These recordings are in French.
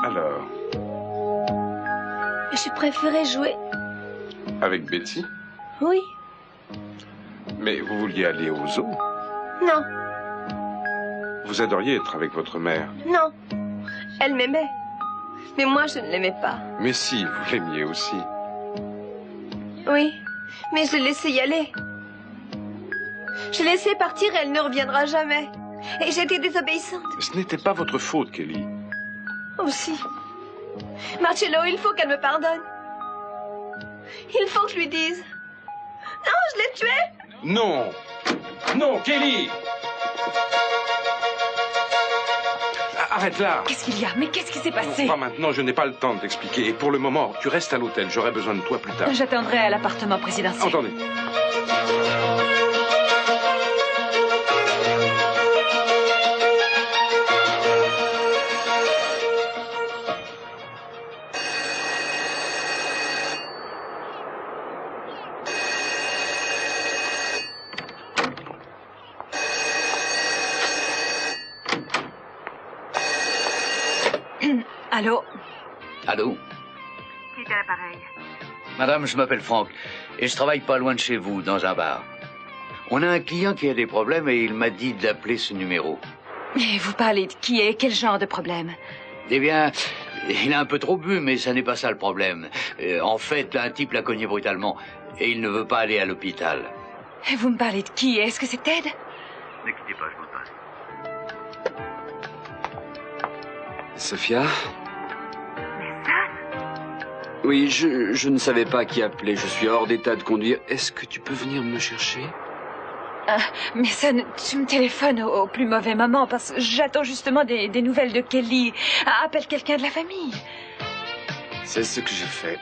Alors? Je préférais jouer. Avec Betty? Oui. Mais vous vouliez aller au zoo? Non. Vous adoriez être avec votre mère? Non. Elle m'aimait. Mais moi, je ne l'aimais pas. Mais si, vous l'aimiez aussi. Oui, mais je l'ai laissé y aller. Je l'ai laissé partir et elle ne reviendra jamais. Et j'étais désobéissante. Ce n'était pas votre faute, Kelly. Aussi. Marcello, il faut qu'elle me pardonne. Il faut que je lui dise. Non, je l'ai tuée. Non! Non, Kelly! Arrête là! Qu'est-ce qu'il y a? Mais qu'est-ce qui s'est passé? Pas maintenant, je n'ai pas le temps de t'expliquer. Et pour le moment, tu restes à l'hôtel. J'aurai besoin de toi plus tard. J'attendrai à l'appartement présidentiel. Entendez. Allô? Allô? Qui est à l'appareil? Madame, je m'appelle Franck et je travaille pas loin de chez vous, dans un bar. On a un client qui a des problèmes et il m'a dit d'appeler ce numéro. Mais vous parlez de qui et quel genre de problème? Eh bien, il a un peu trop bu, mais ça n'est pas ça le problème. En fait, un type l'a cogné brutalement et il ne veut pas aller à l'hôpital. Vous me parlez de qui? Est-ce que c'est Ted? Ne quittez pas, je vous passe. Sophia? Oui, je ne savais pas qui appeler. Je suis hors d'état de conduire. Est-ce que tu peux venir me chercher? Mais ça, tu me téléphones au plus mauvais moment parce que j'attends justement des nouvelles de Kelly. Appelle quelqu'un de la famille. C'est ce que je fais.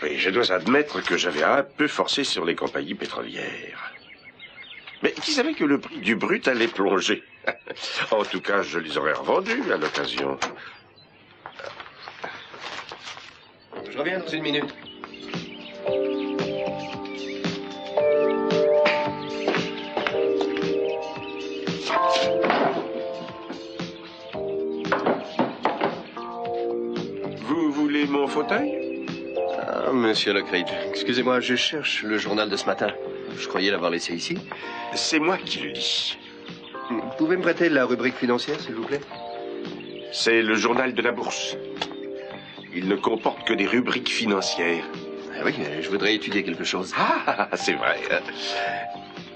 Oui, je dois admettre que j'avais un peu forcé sur les compagnies pétrolières. Mais qui savait que le prix du brut allait plonger? En tout cas, je les aurais revendus à l'occasion. Je reviens dans une minute. Vous voulez mon fauteuil? Ah, monsieur Lockridge, excusez-moi, je cherche le journal de ce matin. Je croyais l'avoir laissé ici. C'est moi qui le lis. Vous pouvez me prêter la rubrique financière, s'il vous plaît? C'est le journal de la bourse. Il ne comporte que des rubriques financières. Ah oui, je voudrais étudier quelque chose. Ah, c'est vrai.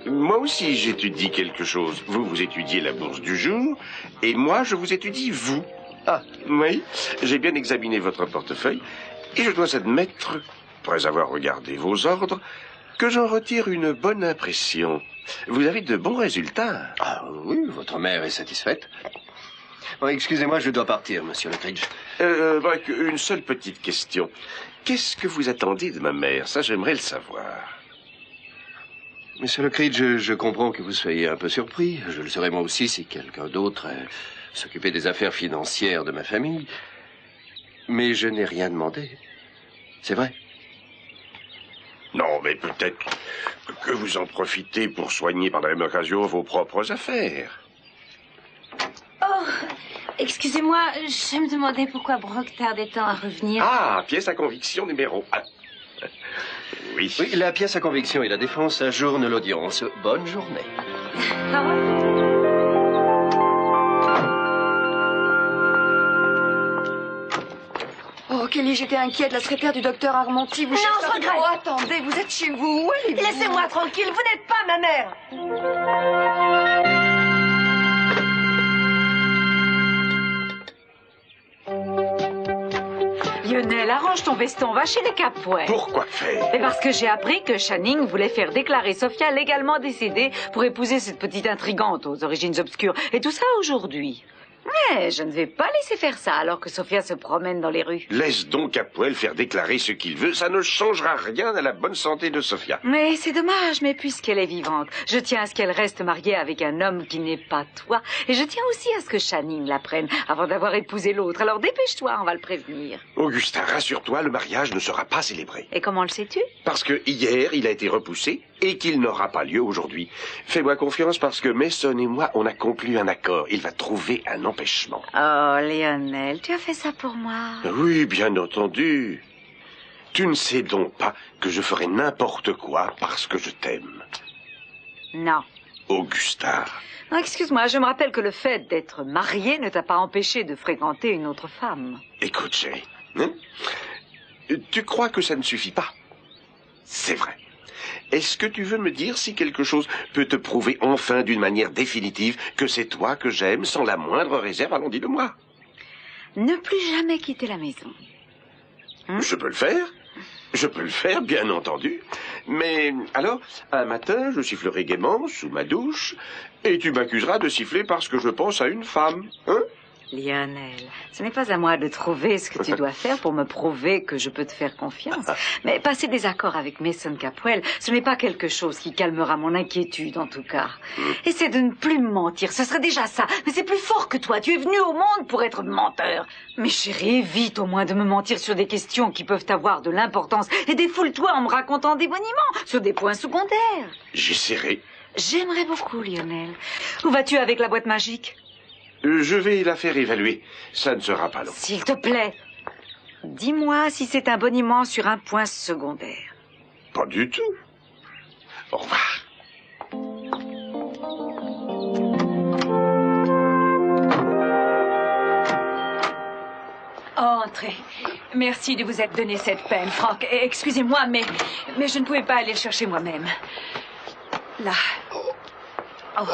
Moi aussi, j'étudie quelque chose. Vous étudiez la bourse du jour, et moi, je vous étudie vous. Ah. Oui, j'ai bien examiné votre portefeuille, et je dois admettre, après avoir regardé vos ordres, que j'en retire une bonne impression. Vous avez de bons résultats. Ah oui, votre mère est satisfaite. Bon, excusez-moi, je dois partir, monsieur Lockridge. Une seule petite question. Qu'est-ce que vous attendez de ma mère? Ça, j'aimerais le savoir. Monsieur Lockridge, je comprends que vous soyez un peu surpris. Je le serais moi aussi si quelqu'un d'autre s'occupait des affaires financières de ma famille. Mais je n'ai rien demandé. C'est vrai. Non, mais peut-être que vous en profitez pour soigner par la même occasion vos propres affaires. Oh, excusez-moi, je me demandais pourquoi Brock tardait tant à revenir. Ah, pièce à conviction numéro 1. Oui. Oui, la pièce à conviction et la défense ajournent l'audience. Bonne journée. Au revoir. Oh, Kelly, j'étais inquiète. La secrétaire du docteur Armonti, vous Non, cherchez... je regrette. Oh, attendez, vous êtes chez vous. Où allez-vous? Laissez-moi tranquille, vous n'êtes pas ma mère. Lionel, arrange ton veston, va chez les Capouets. Pourquoi faire? Et parce que j'ai appris que Channing voulait faire déclarer Sophia légalement décédée pour épouser cette petite intrigante aux origines obscures. Et tout ça aujourd'hui. Mais je ne vais pas laisser faire ça alors que Sophia se promène dans les rues. Laisse donc Capwell faire déclarer ce qu'il veut. Ça ne changera rien à la bonne santé de Sophia. Mais c'est dommage, mais puisqu'elle est vivante, je tiens à ce qu'elle reste mariée avec un homme qui n'est pas toi. Et je tiens aussi à ce que Channing la prenne avant d'avoir épousé l'autre. Alors dépêche-toi, on va le prévenir. Augustin, rassure-toi, le mariage ne sera pas célébré. Et comment le sais-tu? Parce que hier, il a été repoussé et qu'il n'aura pas lieu aujourd'hui. Fais-moi confiance parce que Mason et moi, on a conclu un accord. Il va trouver un empêchement. Oh, Lionel, tu as fait ça pour moi. Oui, bien entendu. Tu ne sais donc pas que je ferai n'importe quoi parce que je t'aime. Non. Augustin. Non, excuse-moi, je me rappelle que le fait d'être marié ne t'a pas empêché de fréquenter une autre femme. Écoute, chérie, hein? Tu crois que ça ne suffit pas? C'est vrai. Est-ce que tu veux me dire si quelque chose peut te prouver enfin d'une manière définitive que c'est toi que j'aime sans la moindre réserve? Allons, dis-le-moi. Ne plus jamais quitter la maison. Je peux le faire. Je peux le faire, bien entendu. Mais alors, un matin, je sifflerai gaiement sous ma douche et tu m'accuseras de siffler parce que je pense à une femme, hein? Lionel, ce n'est pas à moi de trouver ce que tu dois faire pour me prouver que je peux te faire confiance. Mais passer des accords avec Mason Capwell, ce n'est pas quelque chose qui calmera mon inquiétude, en tout cas. Essaie de ne plus me mentir, ce serait déjà ça. Mais c'est plus fort que toi, tu es venu au monde pour être menteur. Mais chérie, évite au moins de me mentir sur des questions qui peuvent avoir de l'importance et défoule-toi en me racontant des boniments sur des points secondaires. J'essaierai. J'aimerais beaucoup, Lionel. Où vas-tu avec la boîte magique? Je vais la faire évaluer. Ça ne sera pas long. S'il te plaît, dis-moi si c'est un boniment sur un point secondaire. Pas du tout. Au revoir. Entrez. Merci de vous être donné cette peine, Frank. Excusez-moi, mais je ne pouvais pas aller le chercher moi-même. Là. Oh.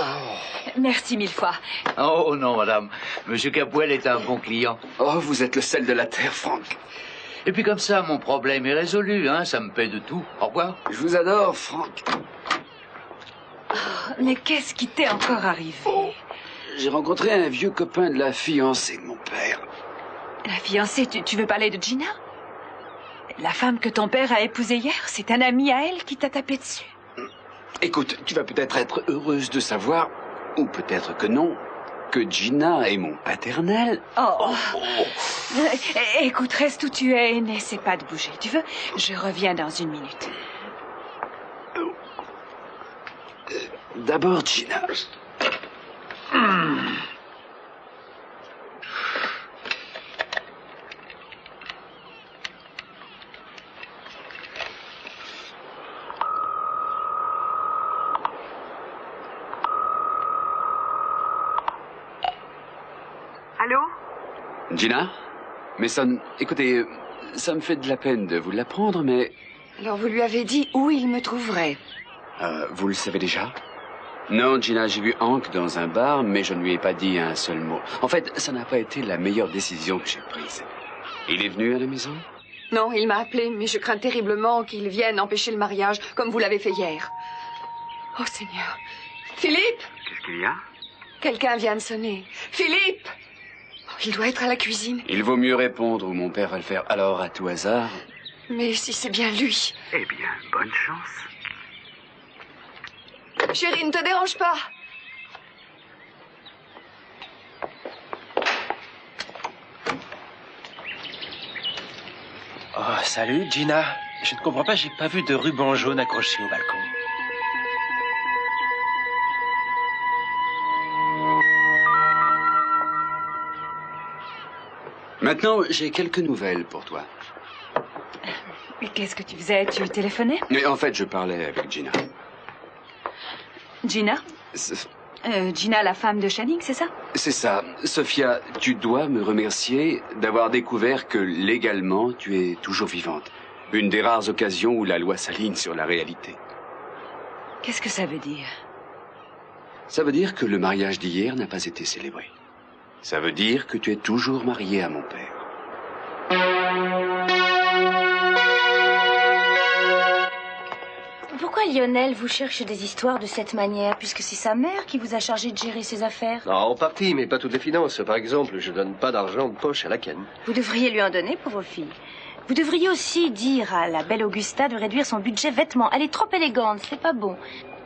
Merci mille fois. Oh non, madame. Monsieur Capwell est un bon client. Oh, vous êtes le sel de la terre, Frank. Et puis comme ça, mon problème est résolu, hein. Ça me paie de tout. Au revoir. Je vous adore, Frank. Oh, mais qu'est-ce qui t'est encore arrivé? J'ai rencontré un vieux copain de la fiancée de mon père. La fiancée, tu veux parler de Gina? La femme que ton père a épousée hier, c'est un ami à elle qui t'a tapé dessus. Écoute, tu vas peut-être être heureuse de savoir, ou peut-être que non, que Gina est mon paternel. Oh. Écoute, reste où tu es et n'essaie pas de bouger. Tu veux? Je reviens dans une minute. D'abord, Gina. Allô? Gina? Mason, écoutez, ça me fait de la peine de vous l'apprendre, mais... Alors vous lui avez dit où il me trouverait? Vous le savez déjà? Non, Gina, j'ai vu Hank dans un bar, mais je ne lui ai pas dit un seul mot. En fait, ça n'a pas été la meilleure décision que j'ai prise. Il est venu à la maison? Non, il m'a appelé, mais je crains terriblement qu'il vienne empêcher le mariage, comme vous l'avez fait hier. Oh, Seigneur. Philippe? Qu'est-ce qu'il y a? Quelqu'un vient de sonner. Philippe! Oh, il doit être à la cuisine. Il vaut mieux répondre ou mon père va le faire. Alors, à tout hasard... Mais si c'est bien lui... Eh bien, bonne chance. Chérie, ne te dérange pas. Oh, salut, Gina. Je ne comprends pas, j'ai pas vu de ruban jaune accroché au balcon. Maintenant, j'ai quelques nouvelles pour toi. Et qu'est-ce que tu faisais? Tu téléphonais? Mais en fait, je parlais avec Gina. Gina? Gina, la femme de Channing, c'est ça? C'est ça. Sophia, tu dois me remercier d'avoir découvert que légalement, tu es toujours vivante. Une des rares occasions où la loi s'aligne sur la réalité. Qu'est-ce que ça veut dire? Ça veut dire que le mariage d'hier n'a pas été célébré. Ça veut dire que tu es toujours mariée à mon père. Pourquoi Pourquoi Lionel vous cherche des histoires de cette manière, puisque c'est sa mère qui vous a chargé de gérer ses affaires? Non, en partie, mais pas toutes les finances. Par exemple, je donne pas d'argent de poche à la Ken. Vous devriez lui en donner pour vos filles. Vous devriez aussi dire à la belle Augusta de réduire son budget vêtements. Elle est trop élégante, c'est pas bon.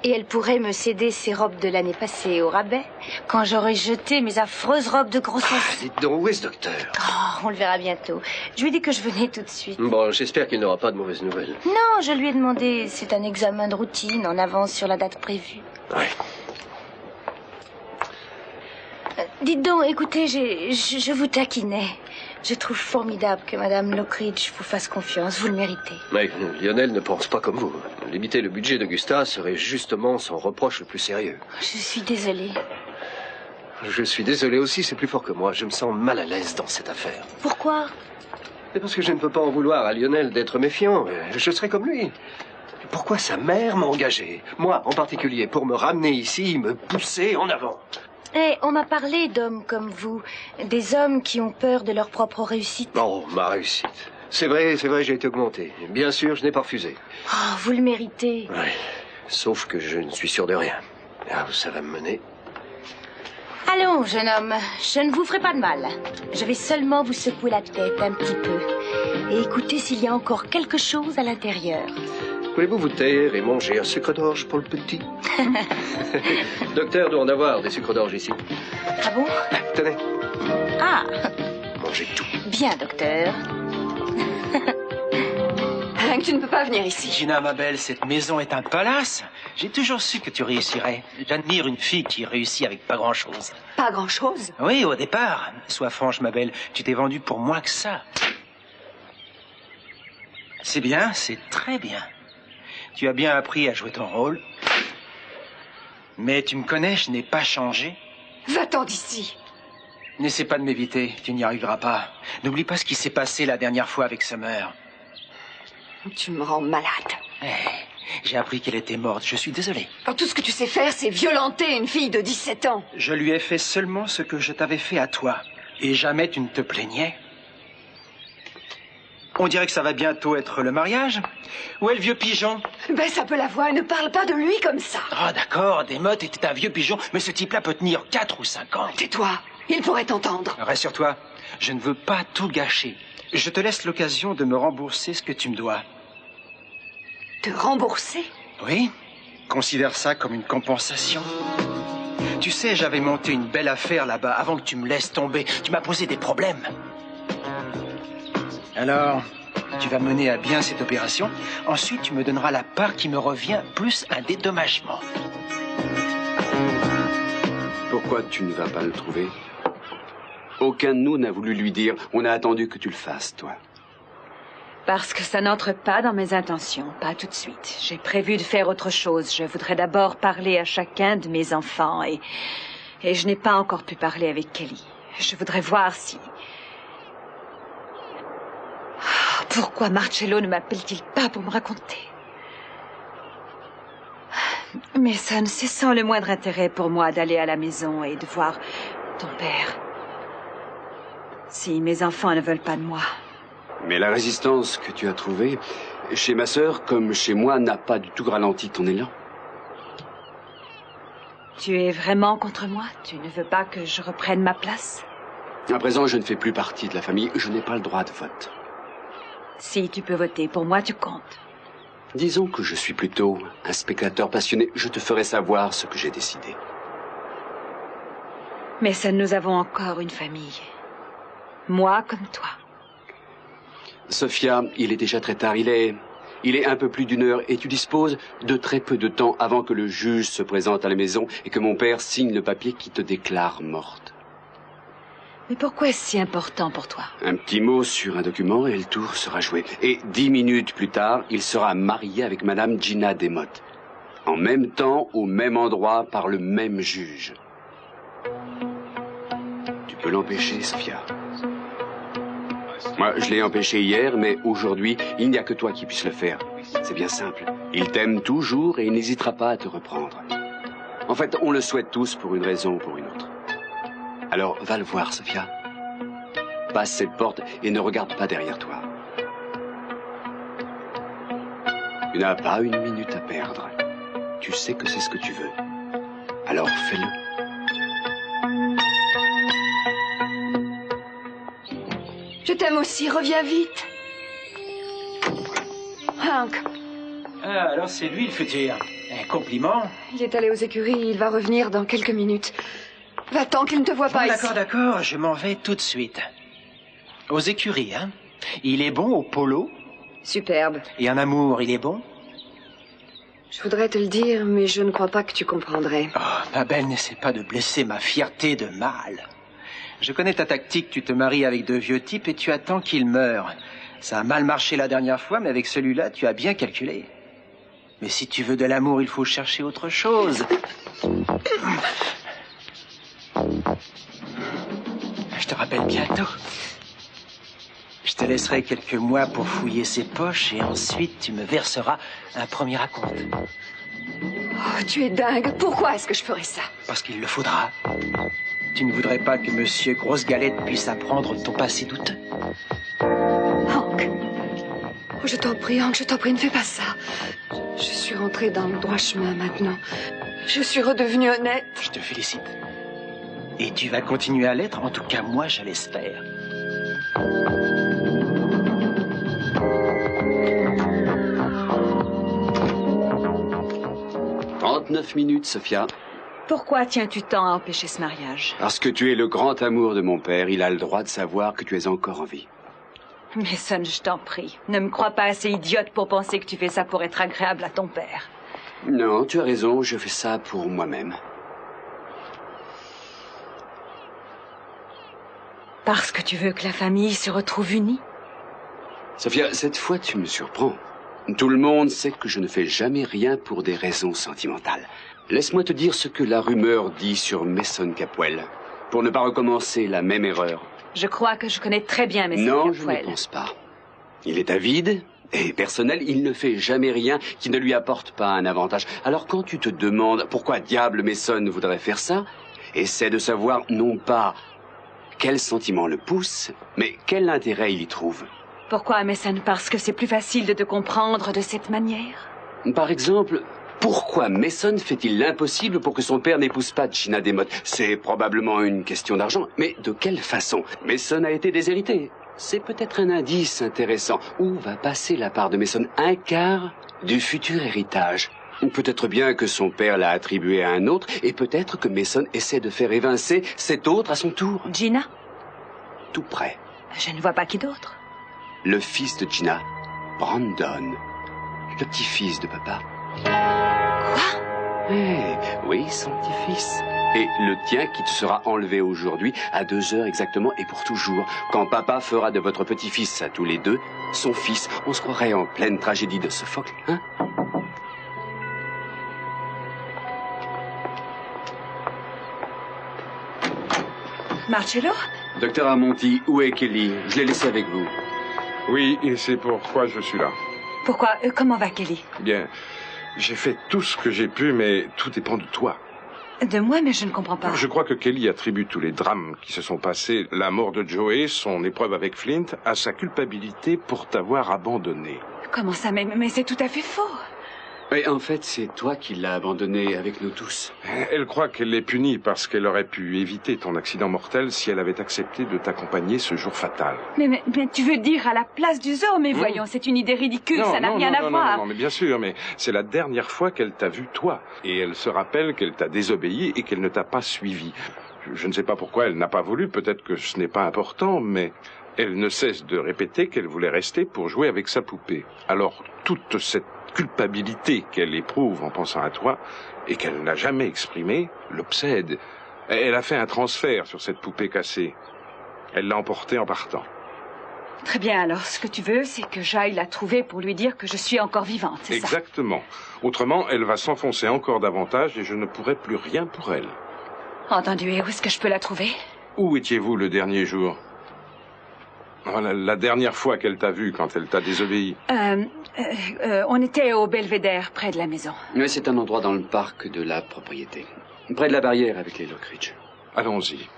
Et elle pourrait me céder ses robes de l'année passée au rabais, quand j'aurai jeté mes affreuses robes de grossesse. Dites donc, où est ce docteur? Oh, on le verra bientôt. Je lui ai dit que je venais tout de suite. Bon, j'espère qu'il n'aura pas de mauvaises nouvelles. Non, je lui ai demandé. C'est un examen de routine en avance sur la date prévue. Ouais. Dites donc, écoutez, je vous taquinais. Je trouve formidable que Madame Lockridge vous fasse confiance. Vous le méritez. Mais Lionel ne pense pas comme vous. Limiter le budget d'Augusta serait justement son reproche le plus sérieux. Je suis désolée. Je suis désolé aussi, c'est plus fort que moi. Je me sens mal à l'aise dans cette affaire. Pourquoi? C'est parce que je ne peux pas en vouloir à Lionel d'être méfiant. Je serai comme lui. Pourquoi sa mère m'a engagé, moi en particulier, pour me ramener ici, me pousser en avant? Eh, on m'a parlé d'hommes comme vous, des hommes qui ont peur de leur propre réussite. Oh, ma réussite. C'est vrai, j'ai été augmenté. Bien sûr, je n'ai pas refusé. Oh, vous le méritez. Oui, sauf que je ne suis sûr de rien. Là où ça va me mener. Allons, jeune homme, je ne vous ferai pas de mal. Je vais seulement vous secouer la tête un petit peu et écouter s'il y a encore quelque chose à l'intérieur. Voulez-vous vous taire et manger un sucre d'orge pour le petit? Docteur doit en avoir des sucres d'orge ici. Ah bon? Tenez. Ah! Mangez tout. Bien, docteur. Alain, tu ne peux pas venir ici. Gina, ma belle, cette maison est un palace. J'ai toujours su que tu réussirais. J'admire une fille qui réussit avec pas grand-chose. Pas grand-chose? Oui, au départ. Sois franche, ma belle, tu t'es vendue pour moins que ça. C'est bien, c'est très bien. Tu as bien appris à jouer ton rôle. Mais tu me connais, je n'ai pas changé. Va-t'en d'ici. N'essaie pas de m'éviter, tu n'y arriveras pas. N'oublie pas ce qui s'est passé la dernière fois avec Summer. Tu me rends malade. J'ai appris qu'elle était morte, je suis désolé. Alors, tout ce que tu sais faire, c'est violenter une fille de 17 ans. Je lui ai fait seulement ce que je t'avais fait à toi. Et jamais tu ne te plaignais. On dirait que ça va bientôt être le mariage. Où est le vieux pigeon? Baisse un peu la voix et ne parle pas de lui comme ça. Ah d'accord, Desmottes était un vieux pigeon, mais ce type-là peut tenir 4 ou 5 ans. Tais-toi, il pourrait t'entendre. Rassure-toi, je ne veux pas tout gâcher. Je te laisse l'occasion de me rembourser ce que tu me dois. Te rembourser? Oui, considère ça comme une compensation. Tu sais, j'avais monté une belle affaire là-bas avant que tu me laisses tomber. Tu m'as posé des problèmes. Alors, tu vas mener à bien cette opération. Ensuite, tu me donneras la part qui me revient, plus un dédommagement. Pourquoi tu ne vas pas le trouver? Aucun de nous n'a voulu lui dire. On a attendu que tu le fasses, toi. Parce que ça n'entre pas dans mes intentions, pas tout de suite. J'ai prévu de faire autre chose. Je voudrais d'abord parler à chacun de mes enfants et je n'ai pas encore pu parler avec Kelly. Je voudrais voir si... Pourquoi Marcello ne m'appelle-t-il pas pour me raconter? Mason, c'est sans le moindre intérêt pour moi d'aller à la maison et de voir ton père. Si mes enfants ne veulent pas de moi... Mais la résistance que tu as trouvée, chez ma sœur comme chez moi, n'a pas du tout ralenti ton élan. Tu es vraiment contre moi? Tu ne veux pas que je reprenne ma place? À présent, je ne fais plus partie de la famille. Je n'ai pas le droit de vote. Si tu peux voter pour moi, tu comptes. Disons que je suis plutôt un spectateur passionné. Je te ferai savoir ce que j'ai décidé. Mais ça, nous avons encore une famille. Moi comme toi. Sophia, il est déjà très tard. Il est un peu plus d'1 heure et tu disposes de très peu de temps avant que le juge se présente à la maison et que mon père signe le papier qui te déclare morte. Mais pourquoi est-ce si important pour toi? Un petit mot sur un document et le tour sera joué. Et 10 minutes plus tard, il sera marié avec Madame Gina Desmottes. En même temps, au même endroit, par le même juge. Tu peux l'empêcher, Sophia. Moi, je l'ai empêché hier, mais aujourd'hui, il n'y a que toi qui puisses le faire. C'est bien simple. Il t'aime toujours et il n'hésitera pas à te reprendre. En fait, on le souhaite tous pour une raison ou pour une autre. Alors, va le voir, Sophia. Passe cette porte et ne regarde pas derrière toi. Tu n'as pas une minute à perdre. Tu sais que c'est ce que tu veux. Alors fais-le. Je t'aime aussi, reviens vite. Hank. Ah, alors c'est lui le futur. Un compliment. Il est allé aux écuries, il va revenir dans quelques minutes. Va-t'en qu'il ne te voit pas ici. D'accord, je m'en vais tout de suite. Aux écuries, hein? Il est bon au polo? Superbe. Et en amour, il est bon? Je voudrais te le dire, mais je ne crois pas que tu comprendrais. Oh, ma belle, n'essaie pas de blesser ma fierté de mâle. Je connais ta tactique, tu te maries avec de vieux types et tu attends qu'ils meurent. Ça a mal marché la dernière fois, mais avec celui-là, tu as bien calculé. Mais si tu veux de l'amour, il faut chercher autre chose. Je te rappelle bientôt. Je te laisserai quelques mois pour fouiller ses poches et ensuite tu me verseras un premier acompte. Oh, tu es dingue. Pourquoi est-ce que je ferais ça? Parce qu'il le faudra. Tu ne voudrais pas que Monsieur Grosse Galette puisse apprendre ton passé douteux. Hank. Oh, je t'en prie, Hank, je t'en prie, ne fais pas ça. Je suis rentrée dans le droit chemin maintenant. Je suis redevenue honnête. Je te félicite. Et tu vas continuer à l'être, en tout cas moi je l'espère. 39 minutes, Sophia. Pourquoi tiens-tu tant à empêcher ce mariage? Parce que tu es le grand amour de mon père. Il a le droit de savoir que tu es encore en vie. Mason, je t'en prie, ne me crois pas assez idiote pour penser que tu fais ça pour être agréable à ton père. Non, tu as raison, je fais ça pour moi-même. Parce que tu veux que la famille se retrouve unie? Sophia, cette fois tu me surprends. Tout le monde sait que je ne fais jamais rien pour des raisons sentimentales. Laisse-moi te dire ce que la rumeur dit sur Mason Capwell, pour ne pas recommencer la même erreur. Je crois que je connais très bien Mason Non, Capwell. je ne pense pas. Il est avide et personnel, il ne fait jamais rien qui ne lui apporte pas un avantage. Alors quand tu te demandes pourquoi diable Mason voudrait faire ça, essaie de savoir non pas quel sentiment le pousse, mais quel intérêt il y trouve. Pourquoi, Mason? Parce que c'est plus facile de te comprendre de cette manière? Par exemple, pourquoi Mason fait-il l'impossible pour que son père n'épouse pas Gina Demotte? C'est probablement une question d'argent, mais de quelle façon? Mason a été déshérité. C'est peut-être un indice intéressant. Où va passer la part de Mason? Un quart du futur héritage. Peut-être bien que son père l'a attribué à un autre, et peut-être que Mason essaie de faire évincer cet autre à son tour. Gina? Tout près. Je ne vois pas qui d'autre. Le fils de Gina, Brandon. Le petit-fils de papa. Quoi? Oui, son petit-fils. Et le tien qui te sera enlevé aujourd'hui à 2 heures exactement et pour toujours. Quand papa fera de votre petit-fils à tous les deux son fils, on se croirait en pleine tragédie de Sophocle, hein? Marcello? Docteur Armonti, où est Kelly? Je l'ai laissé avec vous. Oui, et c'est pourquoi je suis là. Pourquoi? Comment va Kelly? Bien, j'ai fait tout ce que j'ai pu, mais tout dépend de toi. De moi, mais je ne comprends pas. Je crois que Kelly attribue tous les drames qui se sont passés, la mort de Joey, son épreuve avec Flint, à sa culpabilité pour t'avoir abandonné. Comment ça? Mais c'est tout à fait faux. Mais en fait, c'est toi qui l'as abandonné avec nous tous. Elle croit qu'elle l'est punie parce qu'elle aurait pu éviter ton accident mortel si elle avait accepté de t'accompagner ce jour fatal. Mais tu veux dire à la place du zoo? Mais voyons, c'est une idée ridicule, ça n'a rien à voir. Non, mais bien sûr, mais c'est la dernière fois qu'elle t'a vu toi. Et elle se rappelle qu'elle t'a désobéi et qu'elle ne t'a pas suivi. Je ne sais pas pourquoi elle n'a pas voulu, peut-être que ce n'est pas important, mais elle ne cesse de répéter qu'elle voulait rester pour jouer avec sa poupée. Alors, toute cette culpabilité qu'elle éprouve en pensant à toi, et qu'elle n'a jamais exprimée, l'obsède. Elle a fait un transfert sur cette poupée cassée. Elle l'a emportée en partant. Très bien, alors ce que tu veux, c'est que j'aille la trouver pour lui dire que je suis encore vivante, c'est ça? Exactement. Autrement, elle va s'enfoncer encore davantage et je ne pourrai plus rien pour elle. Entendu, et où est-ce que je peux la trouver? Où étiez-vous le dernier jour? La dernière fois qu'elle t'a vu, quand elle t'a désobéi. On était au Belvédère, près de la maison. Mais c'est un endroit dans le parc de la propriété. Près de la barrière avec les Lockridge. Allons-y.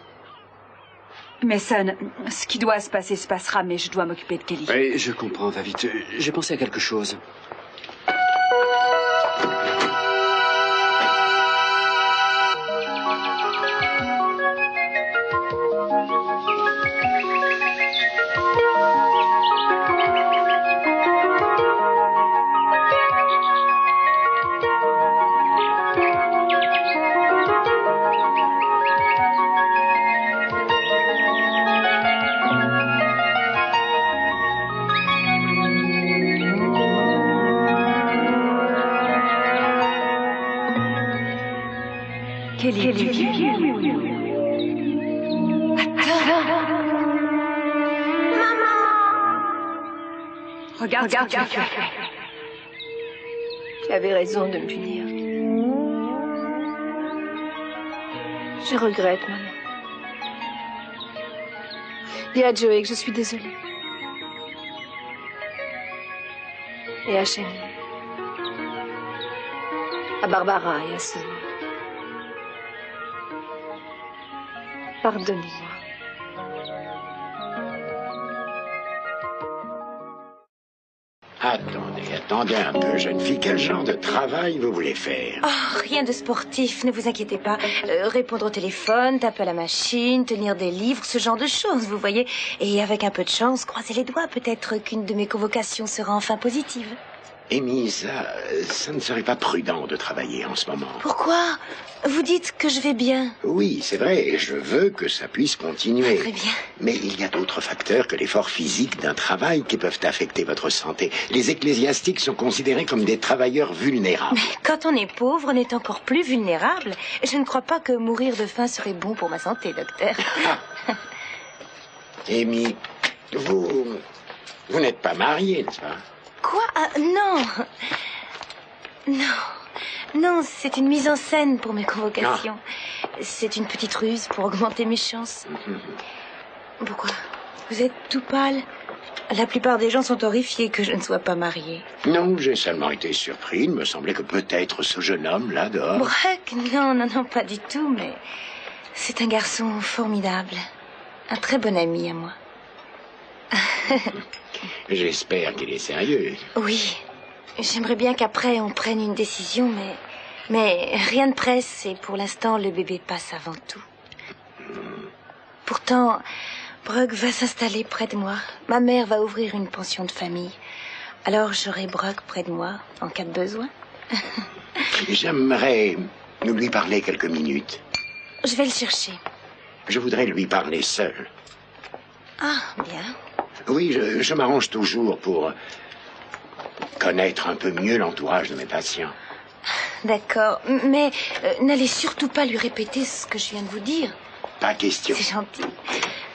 Mason, ce qui doit se passer se passera, mais je dois m'occuper de Kelly. Oui, je comprends, va vite. J'ai pensé à quelque chose. Quel est vieux. Attends. Regarde ce que tu as fait. Tu avais raison de me punir. Je regrette, maman. Dis à Joey que je suis désolée. Et à Shani. À Barbara et à Sonia. Pardonnez-moi. Attendez un peu, jeune fille. Quel genre de travail vous voulez faire? Oh, rien de sportif, ne vous inquiétez pas. Répondre au téléphone, taper à la machine, tenir des livres, ce genre de choses, vous voyez. Et avec un peu de chance, croisez les doigts, peut-être qu'une de mes convocations sera enfin positive. Amy, ça ne serait pas prudent de travailler en ce moment. Pourquoi? Vous dites que je vais bien. Oui, c'est vrai, et je veux que ça puisse continuer. Très bien. Mais il y a d'autres facteurs que l'effort physique d'un travail qui peuvent affecter votre santé. Les ecclésiastiques sont considérés comme des travailleurs vulnérables. Mais quand on est pauvre, on est encore plus vulnérable. Je ne crois pas que mourir de faim serait bon pour ma santé, docteur. Amy, vous n'êtes pas mariée, n'est-ce pas? Quoi? Ah, non. Non, c'est une mise en scène pour mes convocations. C'est une petite ruse pour augmenter mes chances. Pourquoi? Vous êtes tout pâle? La plupart des gens sont horrifiés que je ne sois pas mariée. Non, j'ai seulement été surpris. Il me semblait que peut-être ce jeune homme, là, dehors... Brock? Non, pas du tout, mais... C'est un garçon formidable. Un très bon ami à moi. J'espère qu'il est sérieux. Oui. J'aimerais bien qu'après on prenne une décision, mais rien ne presse et pour l'instant le bébé passe avant tout. Pourtant, Brock va s'installer près de moi. Ma mère va ouvrir une pension de famille. Alors j'aurai Brock près de moi en cas de besoin. J'aimerais lui parler quelques minutes. Je vais le chercher. Je voudrais lui parler seul. Ah, bien. Oui, je m'arrange toujours pour connaître un peu mieux l'entourage de mes patients. D'accord, mais n'allez surtout pas lui répéter ce que je viens de vous dire. Pas question. C'est gentil.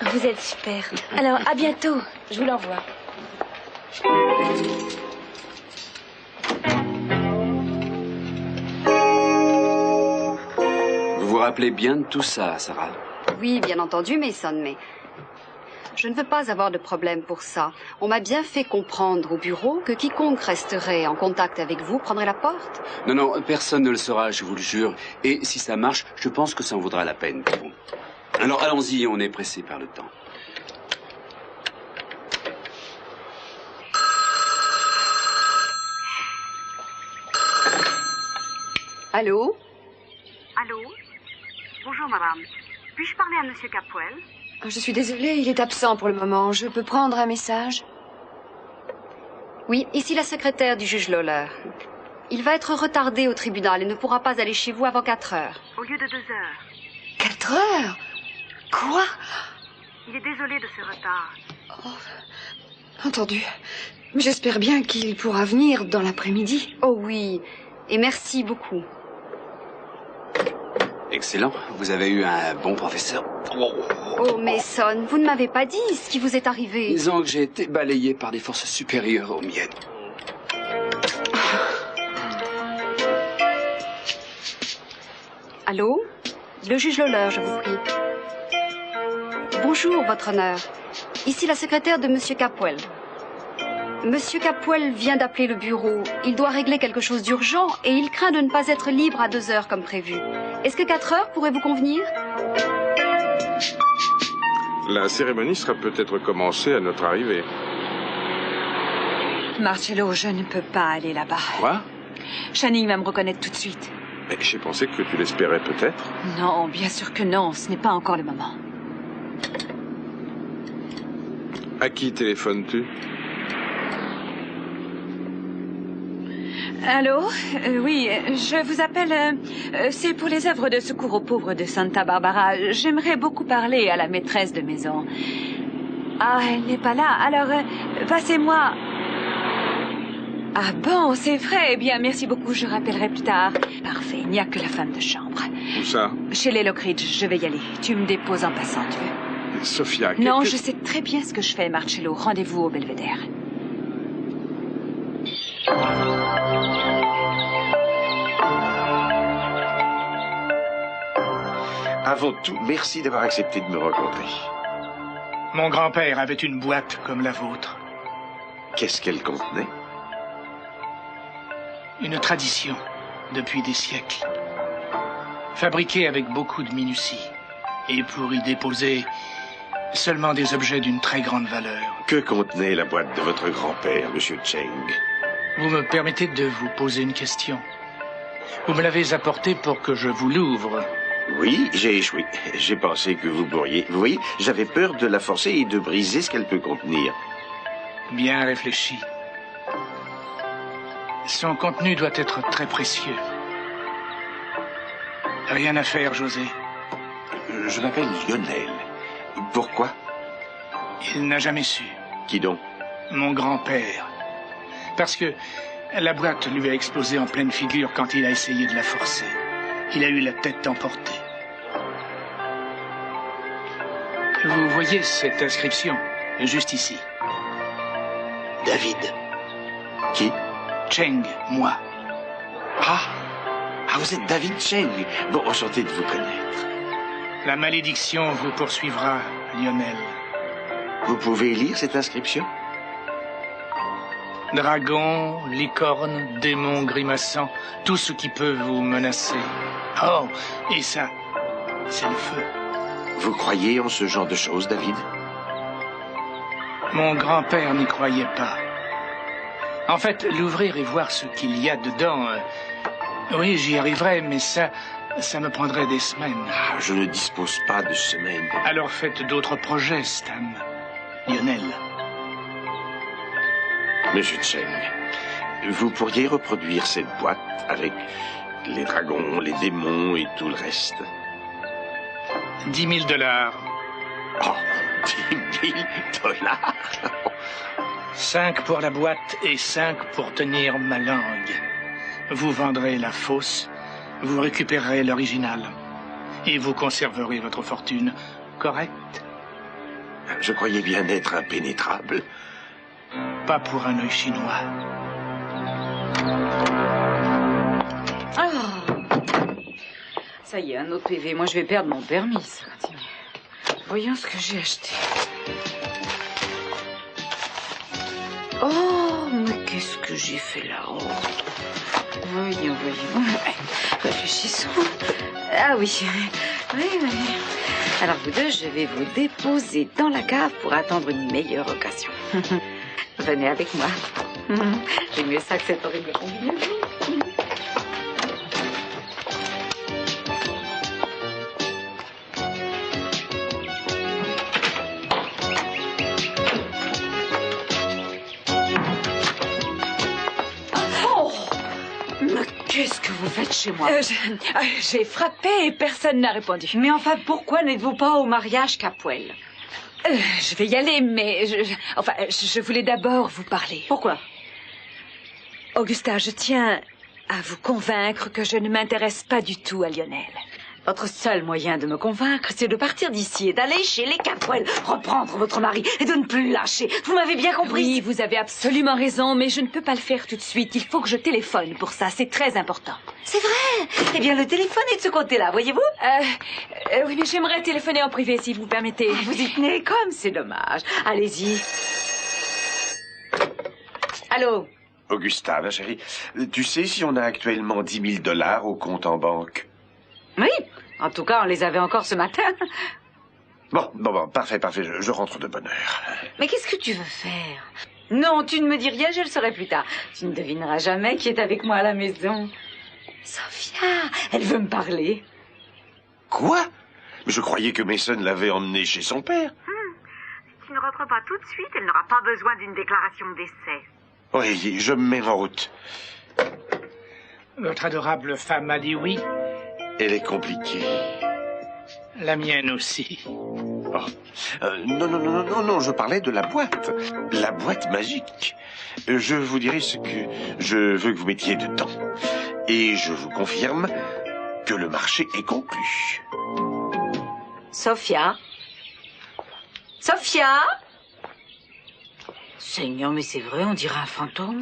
Vous êtes super. Alors, à bientôt. Je vous l'envoie. Vous vous rappelez bien de tout ça, Sarah? Oui, bien entendu, Mason, mais... Je ne veux pas avoir de problème pour ça. On m'a bien fait comprendre au bureau que quiconque resterait en contact avec vous prendrait la porte. Non, personne ne le saura, je vous le jure. Et si ça marche, je pense que ça en vaudra la peine pour vous. Alors allons-y, on est pressé par le temps. Allô? Allô? Bonjour, madame. Puis-je parler à monsieur Capwell? Je suis désolée, il est absent pour le moment. Je peux prendre un message? Oui, ici la secrétaire du juge Lawler. Il va être retardé au tribunal et ne pourra pas aller chez vous avant 4 heures. Au lieu de 2 heures. 4 heures? Quoi? Il est désolé de ce retard. Oh, entendu. Mais j'espère bien qu'il pourra venir dans l'après-midi. Oh oui, et merci beaucoup. Excellent, vous avez eu un bon professeur. Oh, Mason, vous ne m'avez pas dit ce qui vous est arrivé. Disons que j'ai été balayé par des forces supérieures aux miennes. Allô? Le juge Lawler, je vous prie. Bonjour, votre honneur. Ici la secrétaire de monsieur Capwell. Monsieur Capwell vient d'appeler le bureau. Il doit régler quelque chose d'urgent et il craint de ne pas être libre à 2 heures comme prévu. Est-ce que 4 heures pourrait vous convenir? La cérémonie sera peut-être commencée à notre arrivée. Marcello, je ne peux pas aller là-bas. Quoi? Channing va me reconnaître tout de suite. Mais j'ai pensé que tu l'espérais peut-être. Non, bien sûr que non. Ce n'est pas encore le moment. À qui téléphones-tu? Allô? Oui, je vous appelle... c'est pour les œuvres de secours aux pauvres de Santa Barbara. J'aimerais beaucoup parler à la maîtresse de maison. Ah, elle n'est pas là. Alors, passez-moi... Ah bon, c'est vrai. Eh bien, merci beaucoup, je rappellerai plus tard. Parfait, il n'y a que la femme de chambre. Où ça? Chez les Lockridge, je vais y aller. Tu me déposes en passant, tu veux? Sophia, Non, je sais très bien ce que je fais, Marcello. Rendez-vous au Belvédère. Avant tout, merci d'avoir accepté de me rencontrer. Mon grand-père avait une boîte comme la vôtre. Qu'est-ce qu'elle contenait? Une tradition, depuis des siècles. Fabriquée avec beaucoup de minutie. Et pour y déposer seulement des objets d'une très grande valeur. Que contenait la boîte de votre grand-père, Monsieur Cheng? Vous me permettez de vous poser une question? Vous me l'avez apportée pour que je vous l'ouvre. Oui, j'ai échoué. J'ai pensé que vous pourriez... Vous voyez, j'avais peur de la forcer et de briser ce qu'elle peut contenir. Bien réfléchi. Son contenu doit être très précieux. Rien à faire, José. Je m'appelle Lionel. Pourquoi? Il n'a jamais su. Qui donc? Mon grand-père. Parce que la boîte lui a explosé en pleine figure quand il a essayé de la forcer. Il a eu la tête emportée. Vous voyez cette inscription, juste ici. David. Qui? Cheng, moi. Ah, vous êtes David Cheng. Bon, enchanté de vous connaître. La malédiction vous poursuivra, Lionel. Vous pouvez lire cette inscription? Dragon, licorne, démon grimaçant, tout ce qui peut vous menacer. Oh, et ça, c'est le feu. Vous croyez en ce genre de choses, David? Mon grand-père n'y croyait pas. En fait, l'ouvrir et voir ce qu'il y a dedans... oui, j'y arriverais, mais ça me prendrait des semaines. Ah, je ne dispose pas de semaines. Alors faites d'autres projets, Stan. Lionel. Monsieur Cheng, vous pourriez reproduire cette boîte avec les dragons, les démons et tout le reste? 10 000 $. Oh, 10 000 $. 5 pour la boîte et 5 pour tenir ma langue. Vous vendrez la fausse, vous récupérerez l'original. Et vous conserverez votre fortune, correct? Je croyais bien être impénétrable. Pas pour un œil chinois. Oh. Ça y est, un autre PV. Moi, je vais perdre mon permis, ça continue. Voyons ce que j'ai acheté. Oh, mais qu'est-ce que j'ai fait là? Oh. Voyons. Réfléchissons. Ah oui. Oui. Alors, vous deux, je vais vous déposer dans la cave pour attendre une meilleure occasion. Venez avec moi. J'ai mieux ça que cette horrible combinaison. Qu'est-ce que vous faites chez moi? J'ai frappé et personne n'a répondu. Mais enfin, pourquoi n'êtes-vous pas au mariage Capuel? Je vais y aller, mais je voulais d'abord vous parler. Pourquoi? Augusta, je tiens à vous convaincre que je ne m'intéresse pas du tout à Lionel. Votre seul moyen de me convaincre, c'est de partir d'ici et d'aller chez les Capuel, reprendre votre mari et de ne plus le lâcher. Vous m'avez bien compris? Oui, vous avez absolument raison, mais je ne peux pas le faire tout de suite. Il faut que je téléphone pour ça, c'est très important. C'est vrai? Eh bien, le téléphone est de ce côté-là, voyez-vous? Oui, mais j'aimerais téléphoner en privé, si vous permettez. Vous y tenez comme, c'est dommage. Allez-y. Allô? Augusta, ma chérie, tu sais si on a actuellement 10 000 $ au compte en banque? Oui, en tout cas, on les avait encore ce matin. Bon, parfait, je rentre de bonne heure. Mais qu'est-ce que tu veux faire? Non, tu ne me dis rien, je le saurai plus tard. Tu ne devineras jamais qui est avec moi à la maison. Sophia, elle veut me parler. Quoi? Mais je croyais que Mason l'avait emmenée chez son père. Si tu ne rentres pas tout de suite, elle n'aura pas besoin d'une déclaration de décès. Oui, je me mets en route. Votre adorable femme a dit oui. Elle est compliquée. La mienne aussi. Non, je parlais de la boîte. La boîte magique. Je vous dirai ce que je veux que vous mettiez dedans. Et je vous confirme que le marché est conclu. Sophia? Sophia? Seigneur, mais c'est vrai, on dirait un fantôme.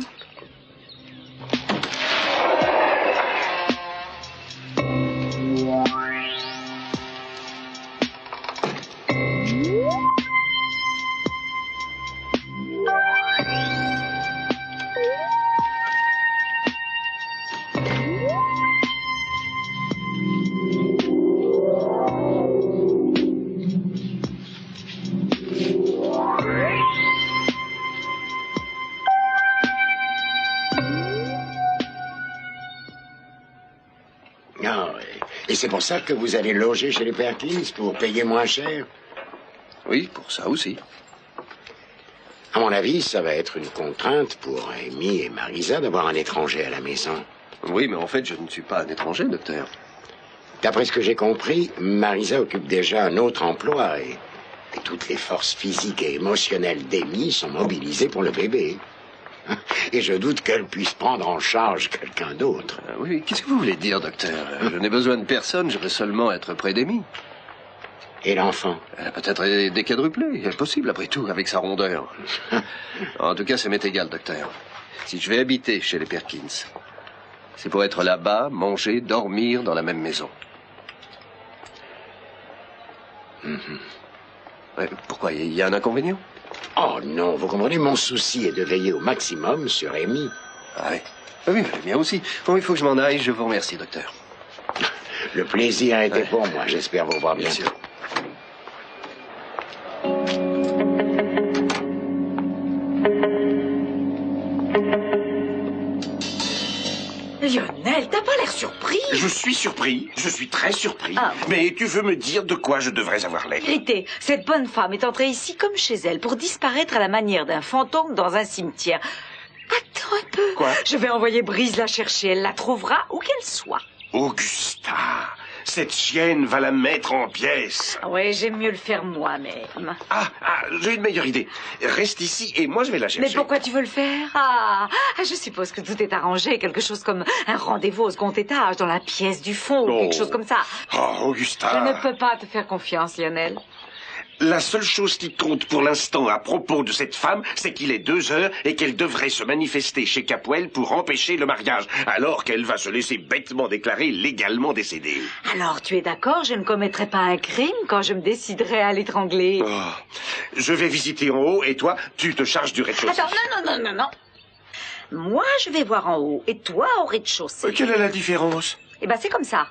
Et c'est pour ça que vous allez loger chez les Perkins, pour payer moins cher? Oui, pour ça aussi. À mon avis, ça va être une contrainte pour Amy et Marisa d'avoir un étranger à la maison. Oui, mais en fait, je ne suis pas un étranger, docteur. D'après ce que j'ai compris, Marisa occupe déjà un autre emploi et toutes les forces physiques et émotionnelles d'Amy sont mobilisées pour le bébé. Et je doute qu'elle puisse prendre en charge quelqu'un d'autre. Oui, qu'est-ce que vous voulez dire, docteur? Je n'ai besoin de personne, je veux seulement être près d'Amy. Et l'enfant? Elle a peut-être déquadruplé, possible après tout, avec sa rondeur. En tout cas, ça m'est égal, docteur. Si je vais habiter chez les Perkins, c'est pour être là-bas, manger, dormir dans la même maison. Pourquoi? Il y a un inconvénient? Oh non, vous comprenez, mon souci est de veiller au maximum sur Amy. Ah oui, mais le mien aussi. Bon, il faut que je m'en aille, je vous remercie, docteur. Le plaisir a été pour moi, j'espère vous voir bientôt. Lionel, t'as pas l'air surpris. Je suis surpris, je suis très surpris. Ah. Mais tu veux me dire de quoi je devrais avoir l'air? Vérité, cette bonne femme est entrée ici comme chez elle pour disparaître à la manière d'un fantôme dans un cimetière. Attends un peu. Quoi? Je vais envoyer Brise la chercher. Elle la trouvera où qu'elle soit. Augusta, cette chienne va la mettre en pièces. Oui, j'aime mieux le faire moi-même. J'ai une meilleure idée. Reste ici et moi je vais la chercher. Mais pourquoi tu veux le faire? Je suppose que tout est arrangé. Quelque chose comme un rendez-vous au second étage, dans la pièce du fond, ou quelque chose comme ça. Oh, Augusta. Je ne peux pas te faire confiance, Lionel. La seule chose qui compte pour l'instant à propos de cette femme, c'est qu'il est 2 heures et qu'elle devrait se manifester chez Capwell pour empêcher le mariage, alors qu'elle va se laisser bêtement déclarer légalement décédée. Alors, tu es d'accord, je ne commettrai pas un crime quand je me déciderai à l'étrangler. Je vais visiter en haut et toi, tu te charges du rez-de-chaussée. Attends, non. Moi, je vais voir en haut et toi au rez-de-chaussée. Quelle est la différence? Eh ben, c'est comme ça.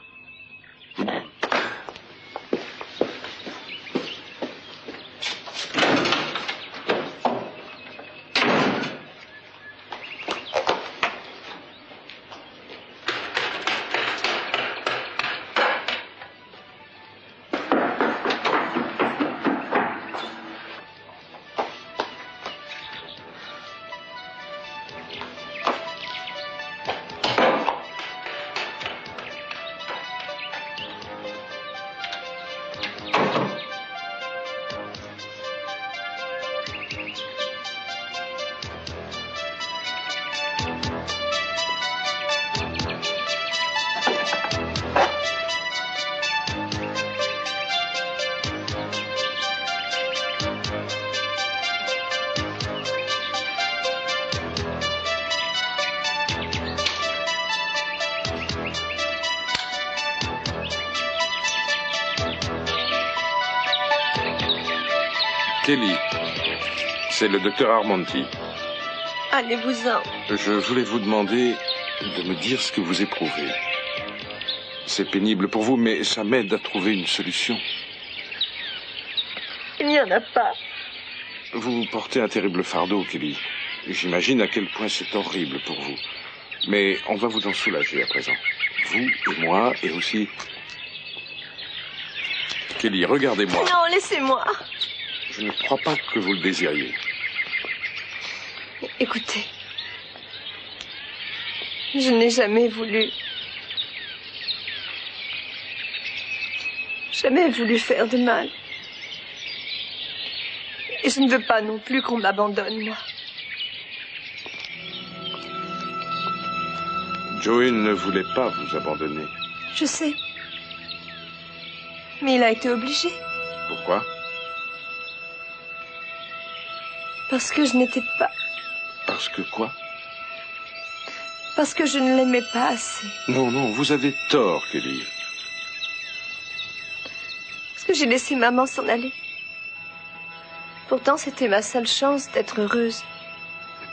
Kelly, c'est le docteur Armonti. Allez-vous-en. Je voulais vous demander de me dire ce que vous éprouvez. C'est pénible pour vous, mais ça m'aide à trouver une solution. Il n'y en a pas. Vous portez un terrible fardeau, Kelly. J'imagine à quel point c'est horrible pour vous. Mais on va vous en soulager à présent. Vous et moi, et aussi... Kelly, regardez-moi. Non, laissez-moi. Je ne crois pas que vous le désiriez. Écoutez, je n'ai jamais voulu faire de mal. Et je ne veux pas non plus qu'on m'abandonne, moi. Joey ne voulait pas vous abandonner. Je sais. Mais il a été obligé. Pourquoi? Parce que je n'étais pas... Parce que quoi? Parce que je ne l'aimais pas assez. Non, non, vous avez tort, Kelly. Parce que j'ai laissé maman s'en aller. Pourtant, c'était ma seule chance d'être heureuse.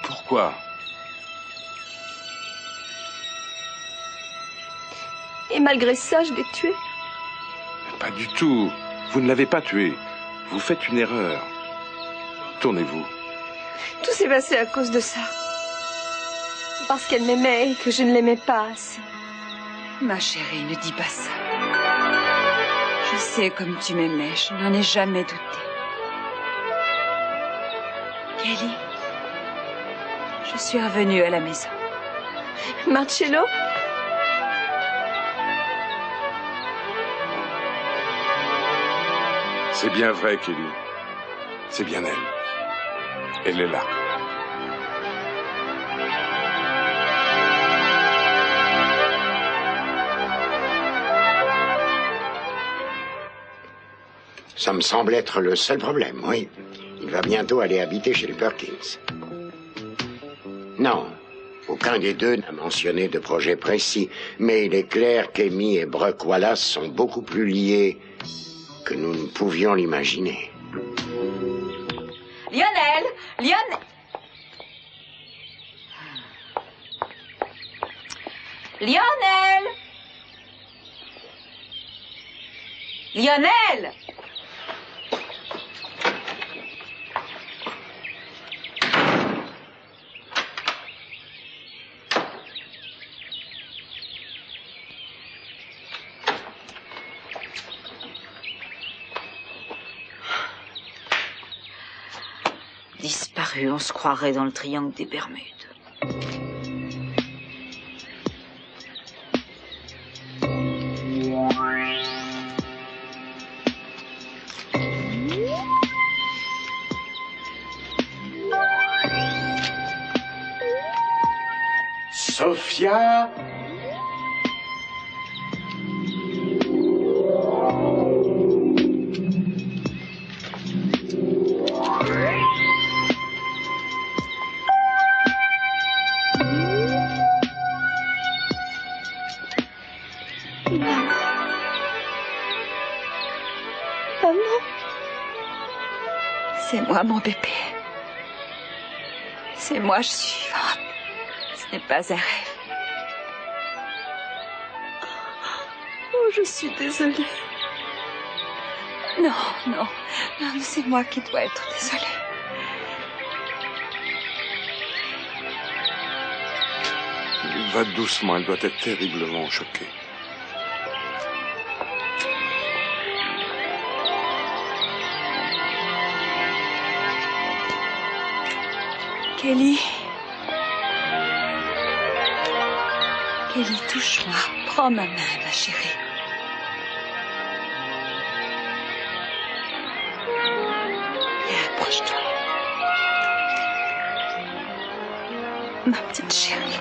Pourquoi? Et malgré ça, je l'ai tué. Pas du tout. Vous ne l'avez pas tué. Vous faites une erreur. Tournez-vous. Tout s'est passé à cause de ça. Parce qu'elle m'aimait et que je ne l'aimais pas assez. Ma chérie, ne dis pas ça. Je sais comme tu m'aimais, je n'en ai jamais douté. Kelly, je suis revenue à la maison. Marcello? C'est bien vrai, Kelly. C'est bien elle. Elle est là. Ça me semble être le seul problème, oui. Il va bientôt aller habiter chez les Perkins. Non, aucun des deux n'a mentionné de projet précis, mais il est clair qu'Amy et Brooke Wallace sont beaucoup plus liés que nous ne pouvions l'imaginer. Lionel! Lionel! Lionel! Lionel! Disparu, on se croirait dans le triangle des Bermudes. Sophia? C'est moi, mon bébé. C'est moi, je suis vivante. Ce n'est pas un rêve. Oh, je suis désolée. Non, non, non, c'est moi qui dois être désolée. Va doucement, elle doit être terriblement choquée. Kelly. Kelly, touche-moi. Prends ma main, ma chérie. Viens, approche-toi. Ma petite chérie.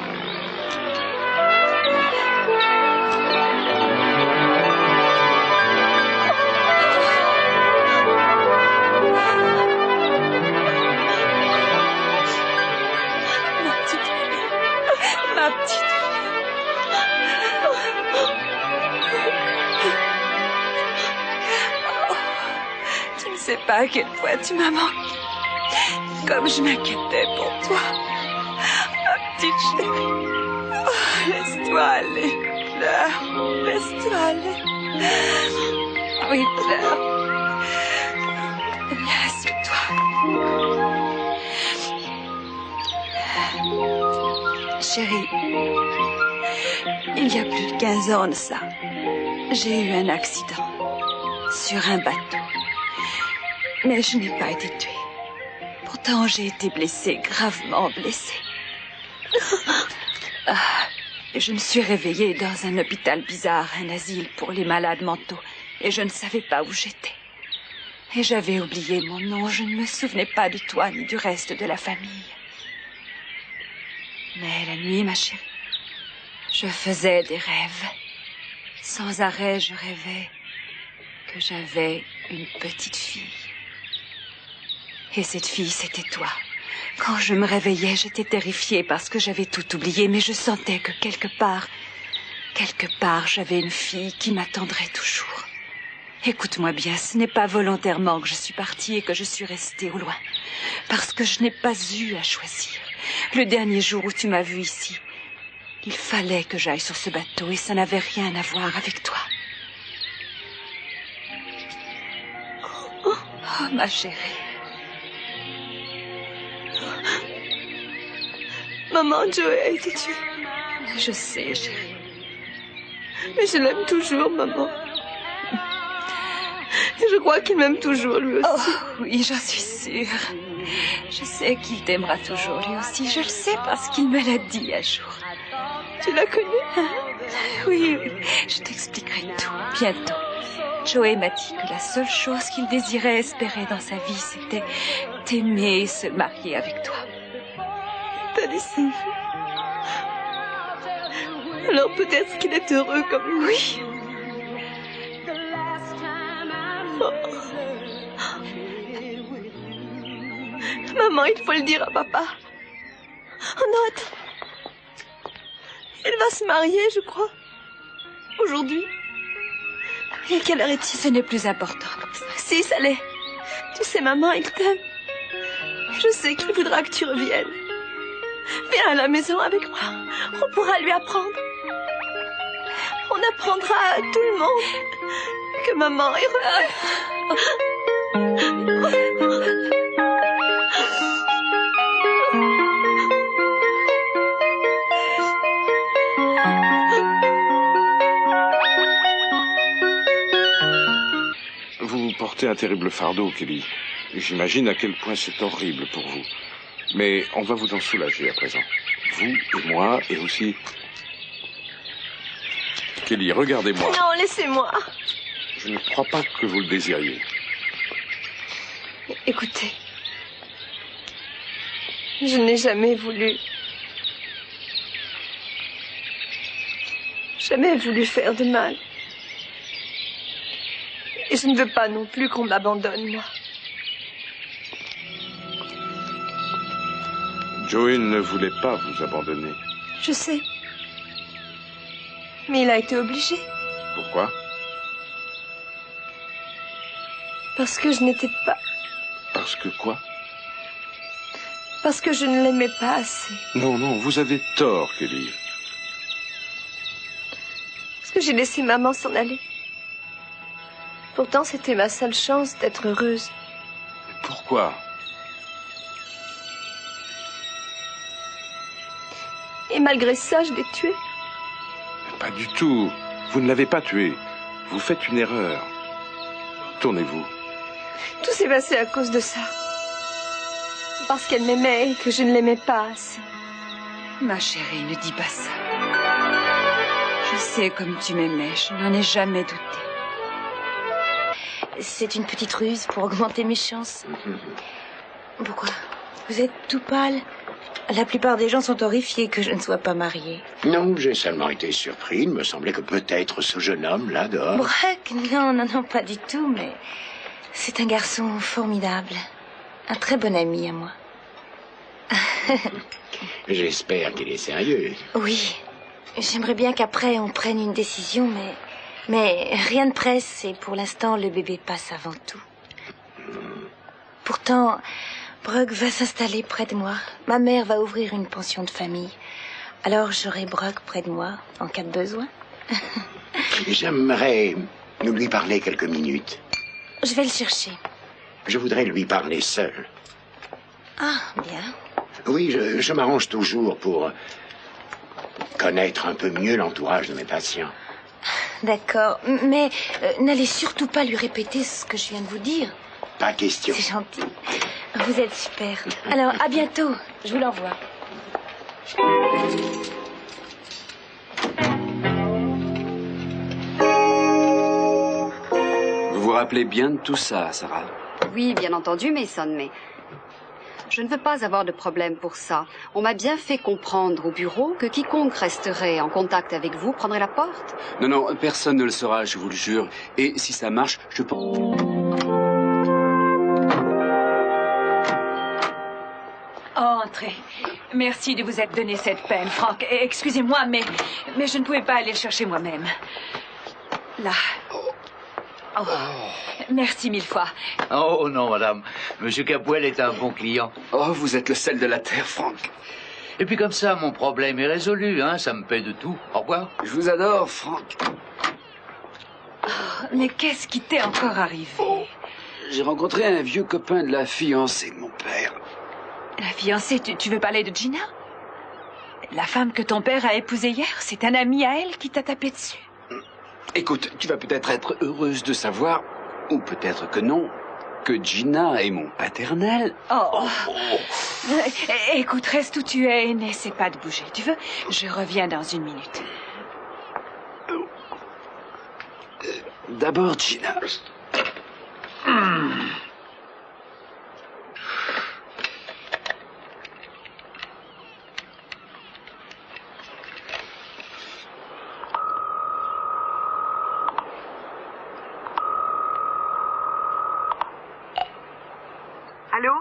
Ma petite oh, tu ne sais pas à quel point tu m'as manqué. Comme je m'inquiétais pour toi. Ma petite chérie. Oh, laisse-toi aller. Pleure. Laisse-toi aller. Oui, pleure. Viens, assieds-toi. Chérie, il y a plus de 15 ans de ça, j'ai eu un accident sur un bateau. Mais je n'ai pas été tuée. Pourtant, j'ai été blessée, gravement blessée. Je me suis réveillée dans un hôpital bizarre, un asile pour les malades mentaux, et je ne savais pas où j'étais. Et j'avais oublié mon nom. Je ne me souvenais pas de toi ni du reste de la famille. Mais la nuit, ma chérie, je faisais des rêves. Sans arrêt, je rêvais que j'avais une petite fille. Et cette fille, c'était toi. Quand je me réveillais, j'étais terrifiée parce que j'avais tout oublié, mais je sentais que quelque part, j'avais une fille qui m'attendrait toujours. Écoute-moi bien, ce n'est pas volontairement que je suis partie et que je suis restée au loin, parce que je n'ai pas eu à choisir. Le dernier jour où tu m'as vue ici, il fallait que j'aille sur ce bateau et ça n'avait rien à voir avec toi. Oh, ma chérie. Maman, Joey a été tuée. Je sais, chérie. Mais je l'aime toujours, maman. Je crois qu'il m'aime toujours, lui aussi. Oh, oui, j'en suis sûre. Je sais qu'il t'aimera toujours, lui aussi. Je le sais parce qu'il me l'a dit un jour. Tu l'as connu? Oui, oui. Je t'expliquerai tout, bientôt. Joey m'a dit que la seule chose qu'il désirait espérer dans sa vie, c'était t'aimer et se marier avec toi. T'as dit ça? Alors peut-être qu'il est heureux comme lui. Oui. Oh. Maman, il faut le dire à papa. Oh non, attends. Il va se marier, je crois. Aujourd'hui. Et à quelle heure est-il? Ce n'est plus important. Si, ça l'est. Tu sais, maman, il t'aime. Je sais qu'il voudra que tu reviennes. Viens à la maison avec moi. On pourra lui apprendre. On apprendra à tout le monde que maman est Vous portez un terrible fardeau, Kelly. J'imagine à quel point c'est horrible pour vous. Mais on va vous en soulager à présent. Vous et moi, et aussi... Kelly, regardez-moi. Non, laissez-moi. Je ne crois pas que vous le désiriez. Écoutez. Je n'ai jamais voulu... Jamais voulu faire de mal. Et je ne veux pas non plus qu'on m'abandonne, moi. Joey ne voulait pas vous abandonner. Je sais. Mais il a été obligé. Pourquoi? Parce que je n'étais pas... Parce que quoi? Parce que je ne l'aimais pas assez. Non, non, vous avez tort, Kelly. Parce que j'ai laissé maman s'en aller. Pourtant, c'était ma seule chance d'être heureuse. Pourquoi? Et malgré ça, je l'ai tué. Pas du tout. Vous ne l'avez pas tué. Vous faites une erreur. Tournez-vous. Tout s'est passé à cause de ça. Parce qu'elle m'aimait et que je ne l'aimais pas assez. Ma chérie, ne dis pas ça. Je sais comme tu m'aimais, je n'en ai jamais douté. C'est une petite ruse pour augmenter mes chances. Pourquoi? Vous êtes tout pâle. La plupart des gens sont horrifiés que je ne sois pas mariée. Non, j'ai seulement été surpris. Il me semblait que peut-être ce jeune homme là dehors... Brock, non, non, non, pas du tout, mais... C'est un garçon formidable. Un très bon ami à moi. J'espère qu'il est sérieux. Oui. J'aimerais bien qu'après on prenne une décision, mais rien ne presse et pour l'instant le bébé passe avant tout. Pourtant, Brock va s'installer près de moi. Ma mère va ouvrir une pension de famille. Alors j'aurai Brock près de moi en cas de besoin. J'aimerais nous lui parler quelques minutes. Je vais le chercher. Je voudrais lui parler seul. Ah, bien. Oui, je m'arrange toujours pour connaître un peu mieux l'entourage de mes patients. D'accord, mais n'allez surtout pas lui répéter ce que je viens de vous dire. Pas question. C'est gentil. Vous êtes super. Alors, à bientôt. Je vous l'envoie. Vous vous rappelez bien de tout ça, Sarah? Oui, bien entendu, Mason, mais je ne veux pas avoir de problème pour ça. On m'a bien fait comprendre au bureau que quiconque resterait en contact avec vous prendrait la porte. Non, non, personne ne le saura, je vous le jure. Et si ça marche, je pense... Entrez. Merci de vous être donné cette peine, Franck. Excusez-moi, mais je ne pouvais pas aller le chercher moi-même. Là. Oh. Merci mille fois. Oh non, madame. Monsieur Capwell est un bon client. Oh, vous êtes le sel de la terre, Franck. Et puis comme ça, mon problème est résolu, hein. Ça me paie de tout. Au revoir. Je vous adore, Franck. Oh, mais qu'est-ce qui t'est encore arrivé? J'ai rencontré un vieux copain de la fiancée de mon père. La fiancée, tu veux parler de Gina? La femme que ton père a épousée hier, c'est un ami à elle qui t'a tapé dessus. Écoute, tu vas peut-être être heureuse de savoir, ou peut-être que non, que Gina est mon paternel. Oh. Écoute, reste où tu es et n'essaie pas de bouger. Tu veux? Je reviens dans une minute. D'abord, Gina. Allô?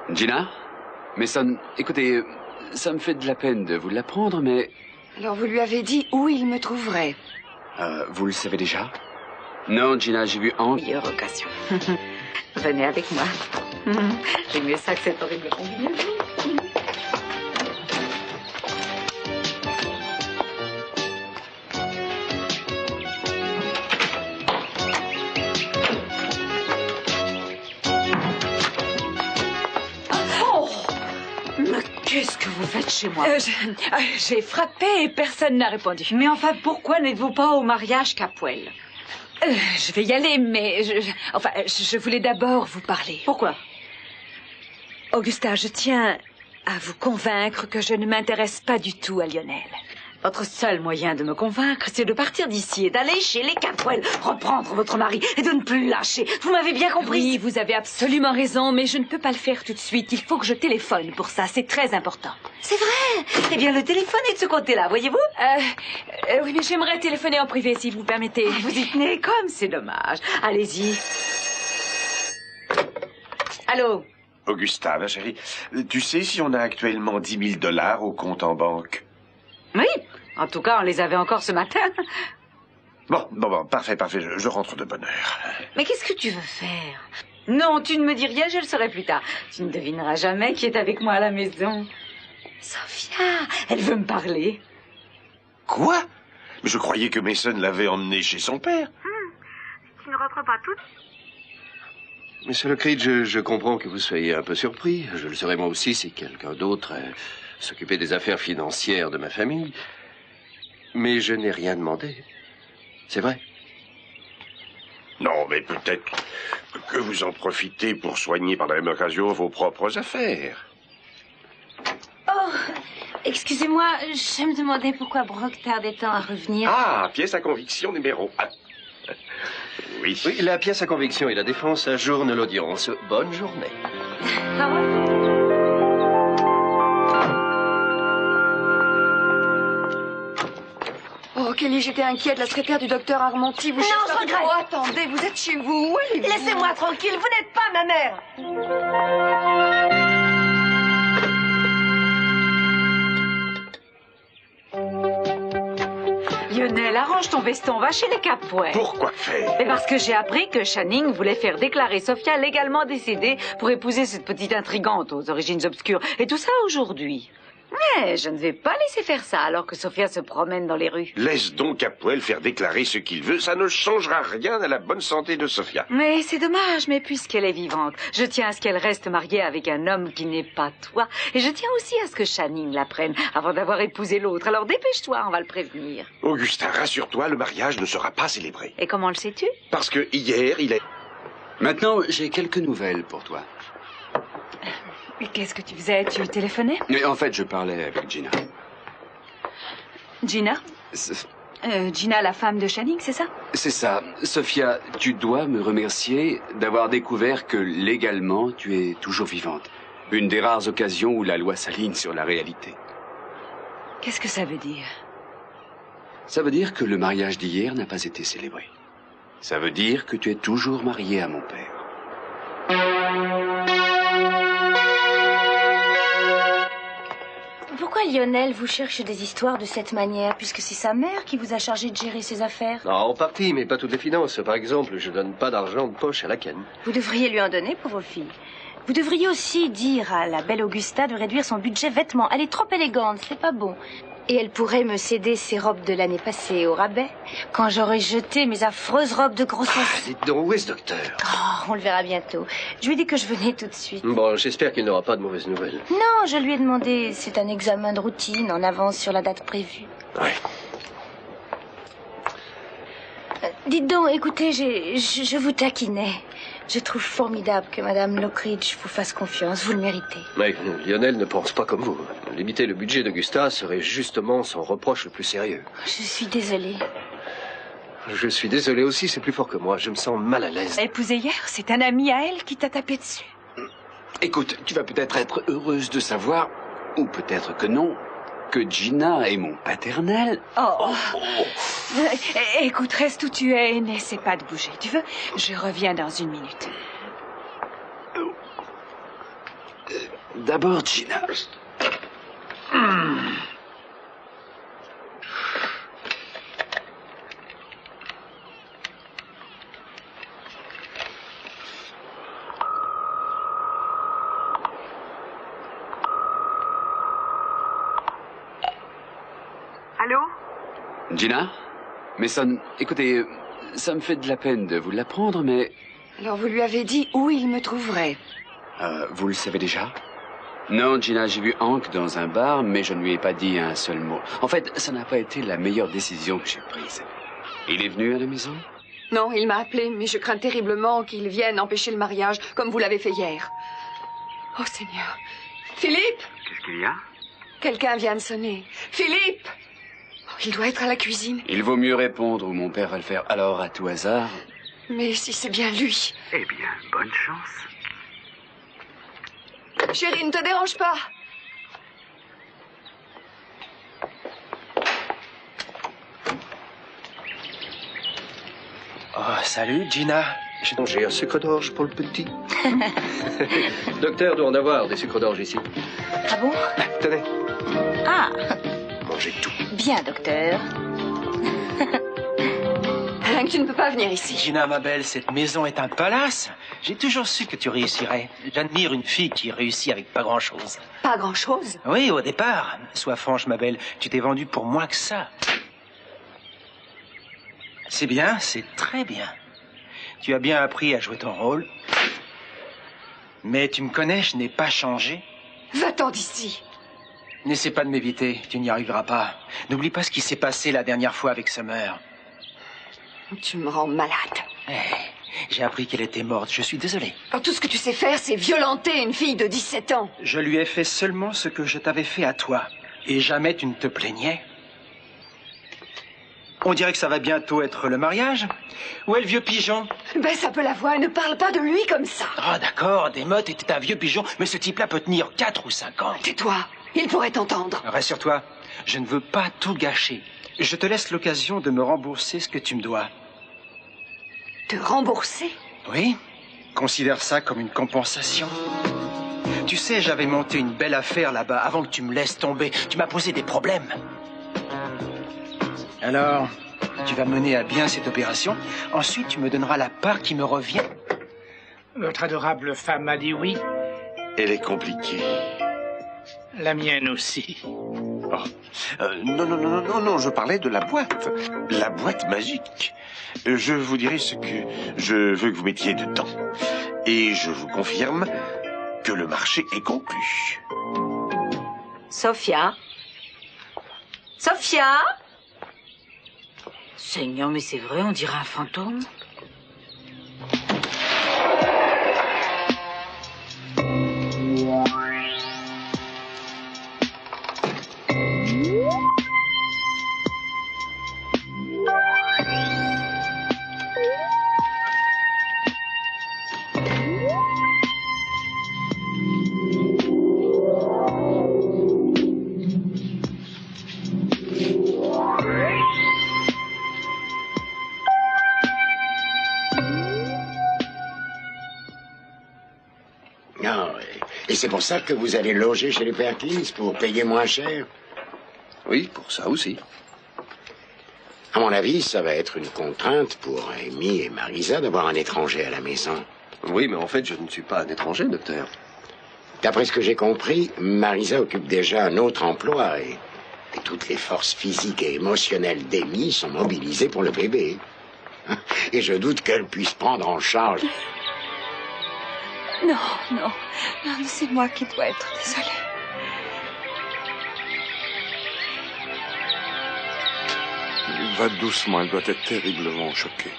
Gina? Mason, écoutez, ça me fait de la peine de vous l'apprendre, mais... Alors vous lui avez dit où il me trouverait? Vous le savez déjà? Non, Gina, j'ai vu Hank... Meilleure occasion. Venez avec moi. J'ai mieux ça que cette horrible combinaison. Qu'est-ce que vous faites chez moi? J'ai frappé et personne n'a répondu. Mais enfin, pourquoi n'êtes-vous pas au mariage Capwell? Je vais y aller, mais je voulais d'abord vous parler. Pourquoi? Augusta, je tiens à vous convaincre que je ne m'intéresse pas du tout à Lionel. Votre seul moyen de me convaincre, c'est de partir d'ici et d'aller chez les Capwell, reprendre votre mari et de ne plus le lâcher. Vous m'avez bien compris? Oui, vous avez absolument raison, mais je ne peux pas le faire tout de suite. Il faut que je téléphone pour ça, c'est très important. C'est vrai? Eh bien, le téléphone est de ce côté-là, voyez-vous? Oui, mais j'aimerais téléphoner en privé, si vous permettez. Vous y tenez comme, c'est dommage. Allez-y. Allô? Augusta, ma chérie, tu sais si on a actuellement 10 000 $ au compte en banque? Oui, en tout cas, on les avait encore ce matin. Bon, parfait, je rentre de bonne heure. Mais qu'est-ce que tu veux faire? Non, tu ne me dis rien, je le saurai plus tard. Tu ne devineras jamais qui est avec moi à la maison. Sophia, elle veut me parler. Quoi? Mais je croyais que Mason l'avait emmené chez son père. Tu ne rentres pas toute? Monsieur Lockridge, je comprends que vous soyez un peu surpris. Je le serais moi aussi si quelqu'un d'autre s'occupait des affaires financières de ma famille. Mais je n'ai rien demandé. C'est vrai. Non, mais peut-être que vous en profitez pour soigner par la même occasion vos propres affaires. Oh, excusez-moi, je me demandais pourquoi Brock tardait tant à revenir. Ah, pièce à conviction numéro 1. Oui. Oui, la pièce à conviction et la défense ajournent l'audience. Bonne journée. Oh, Kelly, j'étais inquiète. La secrétaire du docteur Armonti, vous... Non, je regrette. Oh, attendez, vous êtes chez vous. Où allez-vous? Laissez-moi tranquille, vous n'êtes pas ma mère. Lionel, arrange ton veston, va chez les Capwell. Pourquoi faire? Mais parce que j'ai appris que Channing voulait faire déclarer Sophia légalement décédée pour épouser cette petite intrigante aux origines obscures. Et tout ça aujourd'hui. Mais je ne vais pas laisser faire ça alors que Sophia se promène dans les rues. Laisse donc Capwell faire déclarer ce qu'il veut, ça ne changera rien à la bonne santé de Sophia. Mais c'est dommage, mais puisqu'elle est vivante, je tiens à ce qu'elle reste mariée avec un homme qui n'est pas toi. Et je tiens aussi à ce que Channing la prenne avant d'avoir épousé l'autre. Alors dépêche-toi, on va le prévenir. Augustin, rassure-toi, le mariage ne sera pas célébré. Et comment le sais-tu? Parce que hier, il est... Maintenant, j'ai quelques nouvelles pour toi. Mais qu'est-ce que tu faisais? Tu téléphonais? Mais en fait, je parlais avec Gina. Gina? Gina, la femme de Channing, c'est ça? C'est ça. Sophia, tu dois me remercier d'avoir découvert que légalement, tu es toujours vivante. Une des rares occasions où la loi s'aligne sur la réalité. Qu'est-ce que ça veut dire? Ça veut dire que le mariage d'hier n'a pas été célébré. Ça veut dire que tu es toujours mariée à mon père. Pourquoi Lionel vous cherche des histoires de cette manière, puisque c'est sa mère qui vous a chargé de gérer ses affaires? Non, en partie, mais pas toutes les finances. Par exemple, je donne pas d'argent de poche à la Ken. Vous devriez lui en donner pour vos filles. Vous devriez aussi dire à la belle Augusta de réduire son budget vêtements. Elle est trop élégante, c'est pas bon. Et elle pourrait me céder ses robes de l'année passée au rabais, quand j'aurai jeté mes affreuses robes de grossesse. Dites donc, où est ce docteur? Oh, on le verra bientôt. Je lui ai dit que je venais tout de suite. Bon, j'espère qu'il n'aura pas de mauvaises nouvelles. Non, je lui ai demandé. C'est un examen de routine en avance sur la date prévue. Ouais. Dites donc, écoutez, je vous taquinais. Je trouve formidable que Madame Lockridge vous fasse confiance. Vous le méritez. Mais Lionel ne pense pas comme vous. Limiter le budget d'Augusta serait justement son reproche le plus sérieux. Je suis désolée. Je suis désolé aussi, c'est plus fort que moi. Je me sens mal à l'aise. Épousée hier, c'est un ami à elle qui t'a tapé dessus. Écoute, tu vas peut-être être heureuse de savoir, ou peut-être que non, que Gina est mon paternel. Oh. Écoute, reste où tu es et n'essaie pas de bouger. Tu veux? Je reviens dans 1 minute. D'abord, Gina. Allô? Gina? Mason, écoutez, ça me fait de la peine de vous l'apprendre, mais... Alors vous lui avez dit où il me trouverait? Vous le savez déjà? Non, Gina, j'ai vu Hank dans un bar, mais je ne lui ai pas dit un seul mot. En fait, ça n'a pas été la meilleure décision que j'ai prise. Il est venu à la maison? Non, il m'a appelé, mais je crains terriblement qu'il vienne empêcher le mariage, comme vous l'avez fait hier. Oh Seigneur. Philippe? Qu'est-ce qu'il y a? Quelqu'un vient de sonner. Philippe! Oh, il doit être à la cuisine. Il vaut mieux répondre ou mon père va le faire. Alors, à tout hasard... Mais si c'est bien lui... Eh bien, bonne chance. Chérie, ne te dérange pas. Oh, salut, Gina. J'ai un sucre d'orge pour le petit. Docteur doit en avoir des sucres d'orge ici. Ah bon? Tenez, Ah, mangez tout. bien, docteur. Alain, tu ne peux pas venir ici. Gina, ma belle, cette maison est un palace. J'ai toujours su que tu réussirais. J'admire une fille qui réussit avec pas grand-chose. Pas grand-chose? Oui, au départ. Sois franche, ma belle, tu t'es vendue pour moins que ça. C'est bien, c'est très bien. Tu as bien appris à jouer ton rôle. Mais tu me connais, je n'ai pas changé. Va-t'en d'ici. N'essaie pas de m'éviter, tu n'y arriveras pas. N'oublie pas ce qui s'est passé la dernière fois avec Summer. Tu me rends malade. J'ai appris qu'elle était morte, je suis désolé. Alors, tout ce que tu sais faire, c'est violenter une fille de 17 ans. Je lui ai fait seulement ce que je t'avais fait à toi. Et jamais tu ne te plaignais. On dirait que ça va bientôt être le mariage. Où est le vieux pigeon? Baisse un peu la voix et ne parle pas de lui comme ça. Ah d'accord, Desmottes était un vieux pigeon, mais ce type-là peut tenir 4 ou 5 ans. Tais-toi, il pourrait t'entendre. Rassure-toi, je ne veux pas tout gâcher. Je te laisse l'occasion de me rembourser ce que tu me dois. Te rembourser? Oui, considère ça comme une compensation. Tu sais, j'avais monté une belle affaire là-bas avant que tu me laisses tomber. Tu m'as posé des problèmes. Alors, tu vas mener à bien cette opération. Ensuite, tu me donneras la part qui me revient. Votre adorable femme a dit oui. Elle est compliquée. La mienne aussi. Oh. Non, je parlais de la boîte. La boîte magique. Je vous dirai ce que je veux que vous mettiez dedans. Et je vous confirme que le marché est conclu. Sophia? Sophia? Seigneur, mais c'est vrai, on dirait un fantôme. Et c'est pour ça que vous allez loger chez les Perkins, pour payer moins cher? Oui, pour ça aussi. À mon avis, ça va être une contrainte pour Amy et Marisa d'avoir un étranger à la maison. Oui, mais en fait, je ne suis pas un étranger, docteur. D'après ce que j'ai compris, Marisa occupe déjà un autre emploi et toutes les forces physiques et émotionnelles d'Amy sont mobilisées pour le bébé. Et je doute qu'elle puisse prendre en charge... Non, non, non, c'est moi qui dois être désolée. Va doucement, elle doit être terriblement choquée.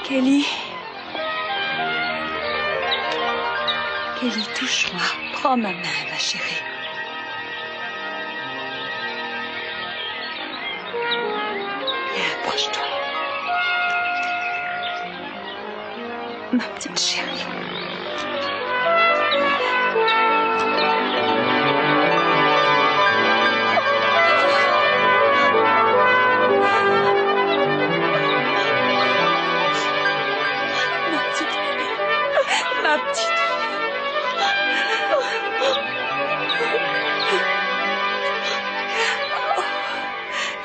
Kelly. Kelly, touche-moi. Prends ma main, ma chérie. Viens, approche-toi. Ma petite chérie. Ma petite.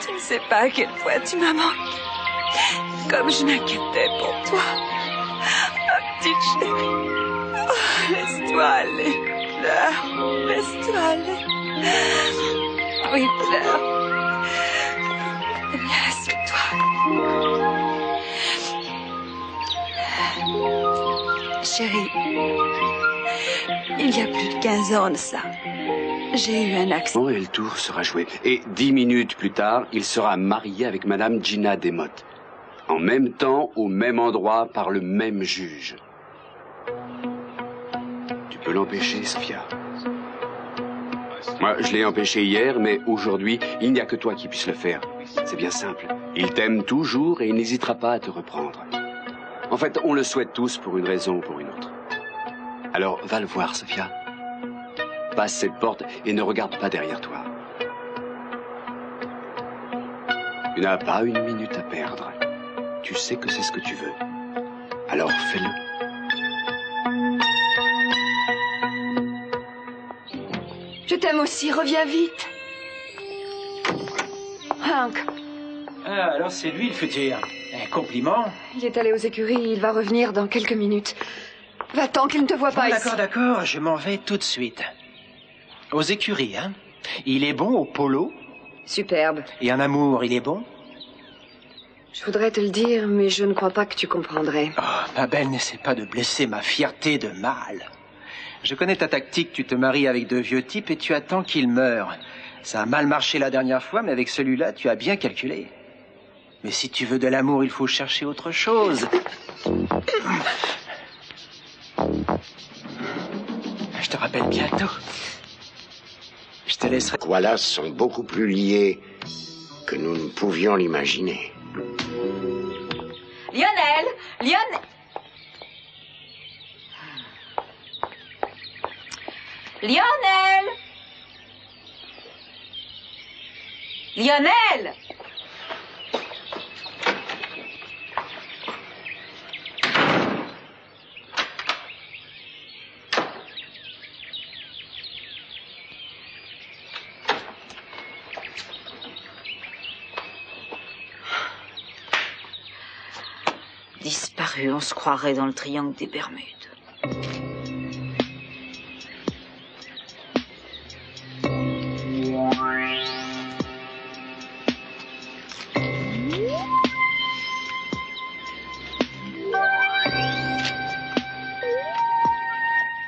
Tu ne sais pas à quel point tu m'as manqué. Comme je m'inquiétais pour toi. Ma petite chérie. Oh, laisse-toi aller. Pleure. Laisse-toi aller. Oui, pleure. Viens, assieds-toi. Chérie, il y a plus de 15 ans de ça. J'ai eu un accident. Et le tour sera joué. Et 10 minutes plus tard, il sera marié avec Madame Gina Demotte. En même temps, au même endroit, par le même juge. Tu peux l'empêcher, Sophia. Moi, je l'ai empêché hier, mais aujourd'hui, il n'y a que toi qui puisses le faire. C'est bien simple. Il t'aime toujours et il n'hésitera pas à te reprendre. En fait, on le souhaite tous pour une raison ou pour une autre. Alors, va le voir, Sophia. Passe cette porte et ne regarde pas derrière toi. Tu n'as pas une minute à perdre. Tu sais que c'est ce que tu veux. Alors, fais-le. Je t'aime aussi, reviens vite. Hank. Ah, alors c'est lui le futur. Un compliment. Il est allé aux écuries, il va revenir dans quelques minutes. Va-t'en qu'il ne te voit pas ici. D'accord, d'accord, je m'en vais tout de suite. Aux écuries, hein? Il est bon au polo? Superbe. Et en amour, il est bon? Je voudrais te le dire, mais je ne crois pas que tu comprendrais. Oh, ma belle, n'essaie pas de blesser ma fierté de mâle. Je connais ta tactique, tu te maries avec de vieux types et tu attends qu'ils meurent. Ça a mal marché la dernière fois, mais avec celui-là, tu as bien calculé. Mais si tu veux de l'amour, il faut chercher autre chose. Je te rappelle bientôt. Je te laisserai... Voilà, sont beaucoup plus liés que nous ne pouvions l'imaginer. Lionel! Lionel! Lionel! Lionel! Disparu, on se croirait dans le triangle des Bermudes.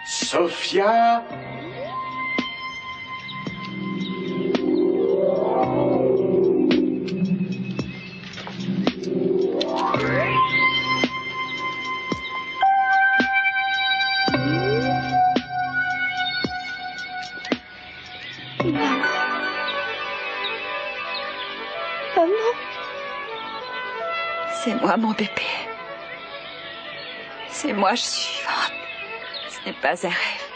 Sophia? C'est moi, mon bébé. C'est moi, je suis vivante. Ce n'est pas un rêve.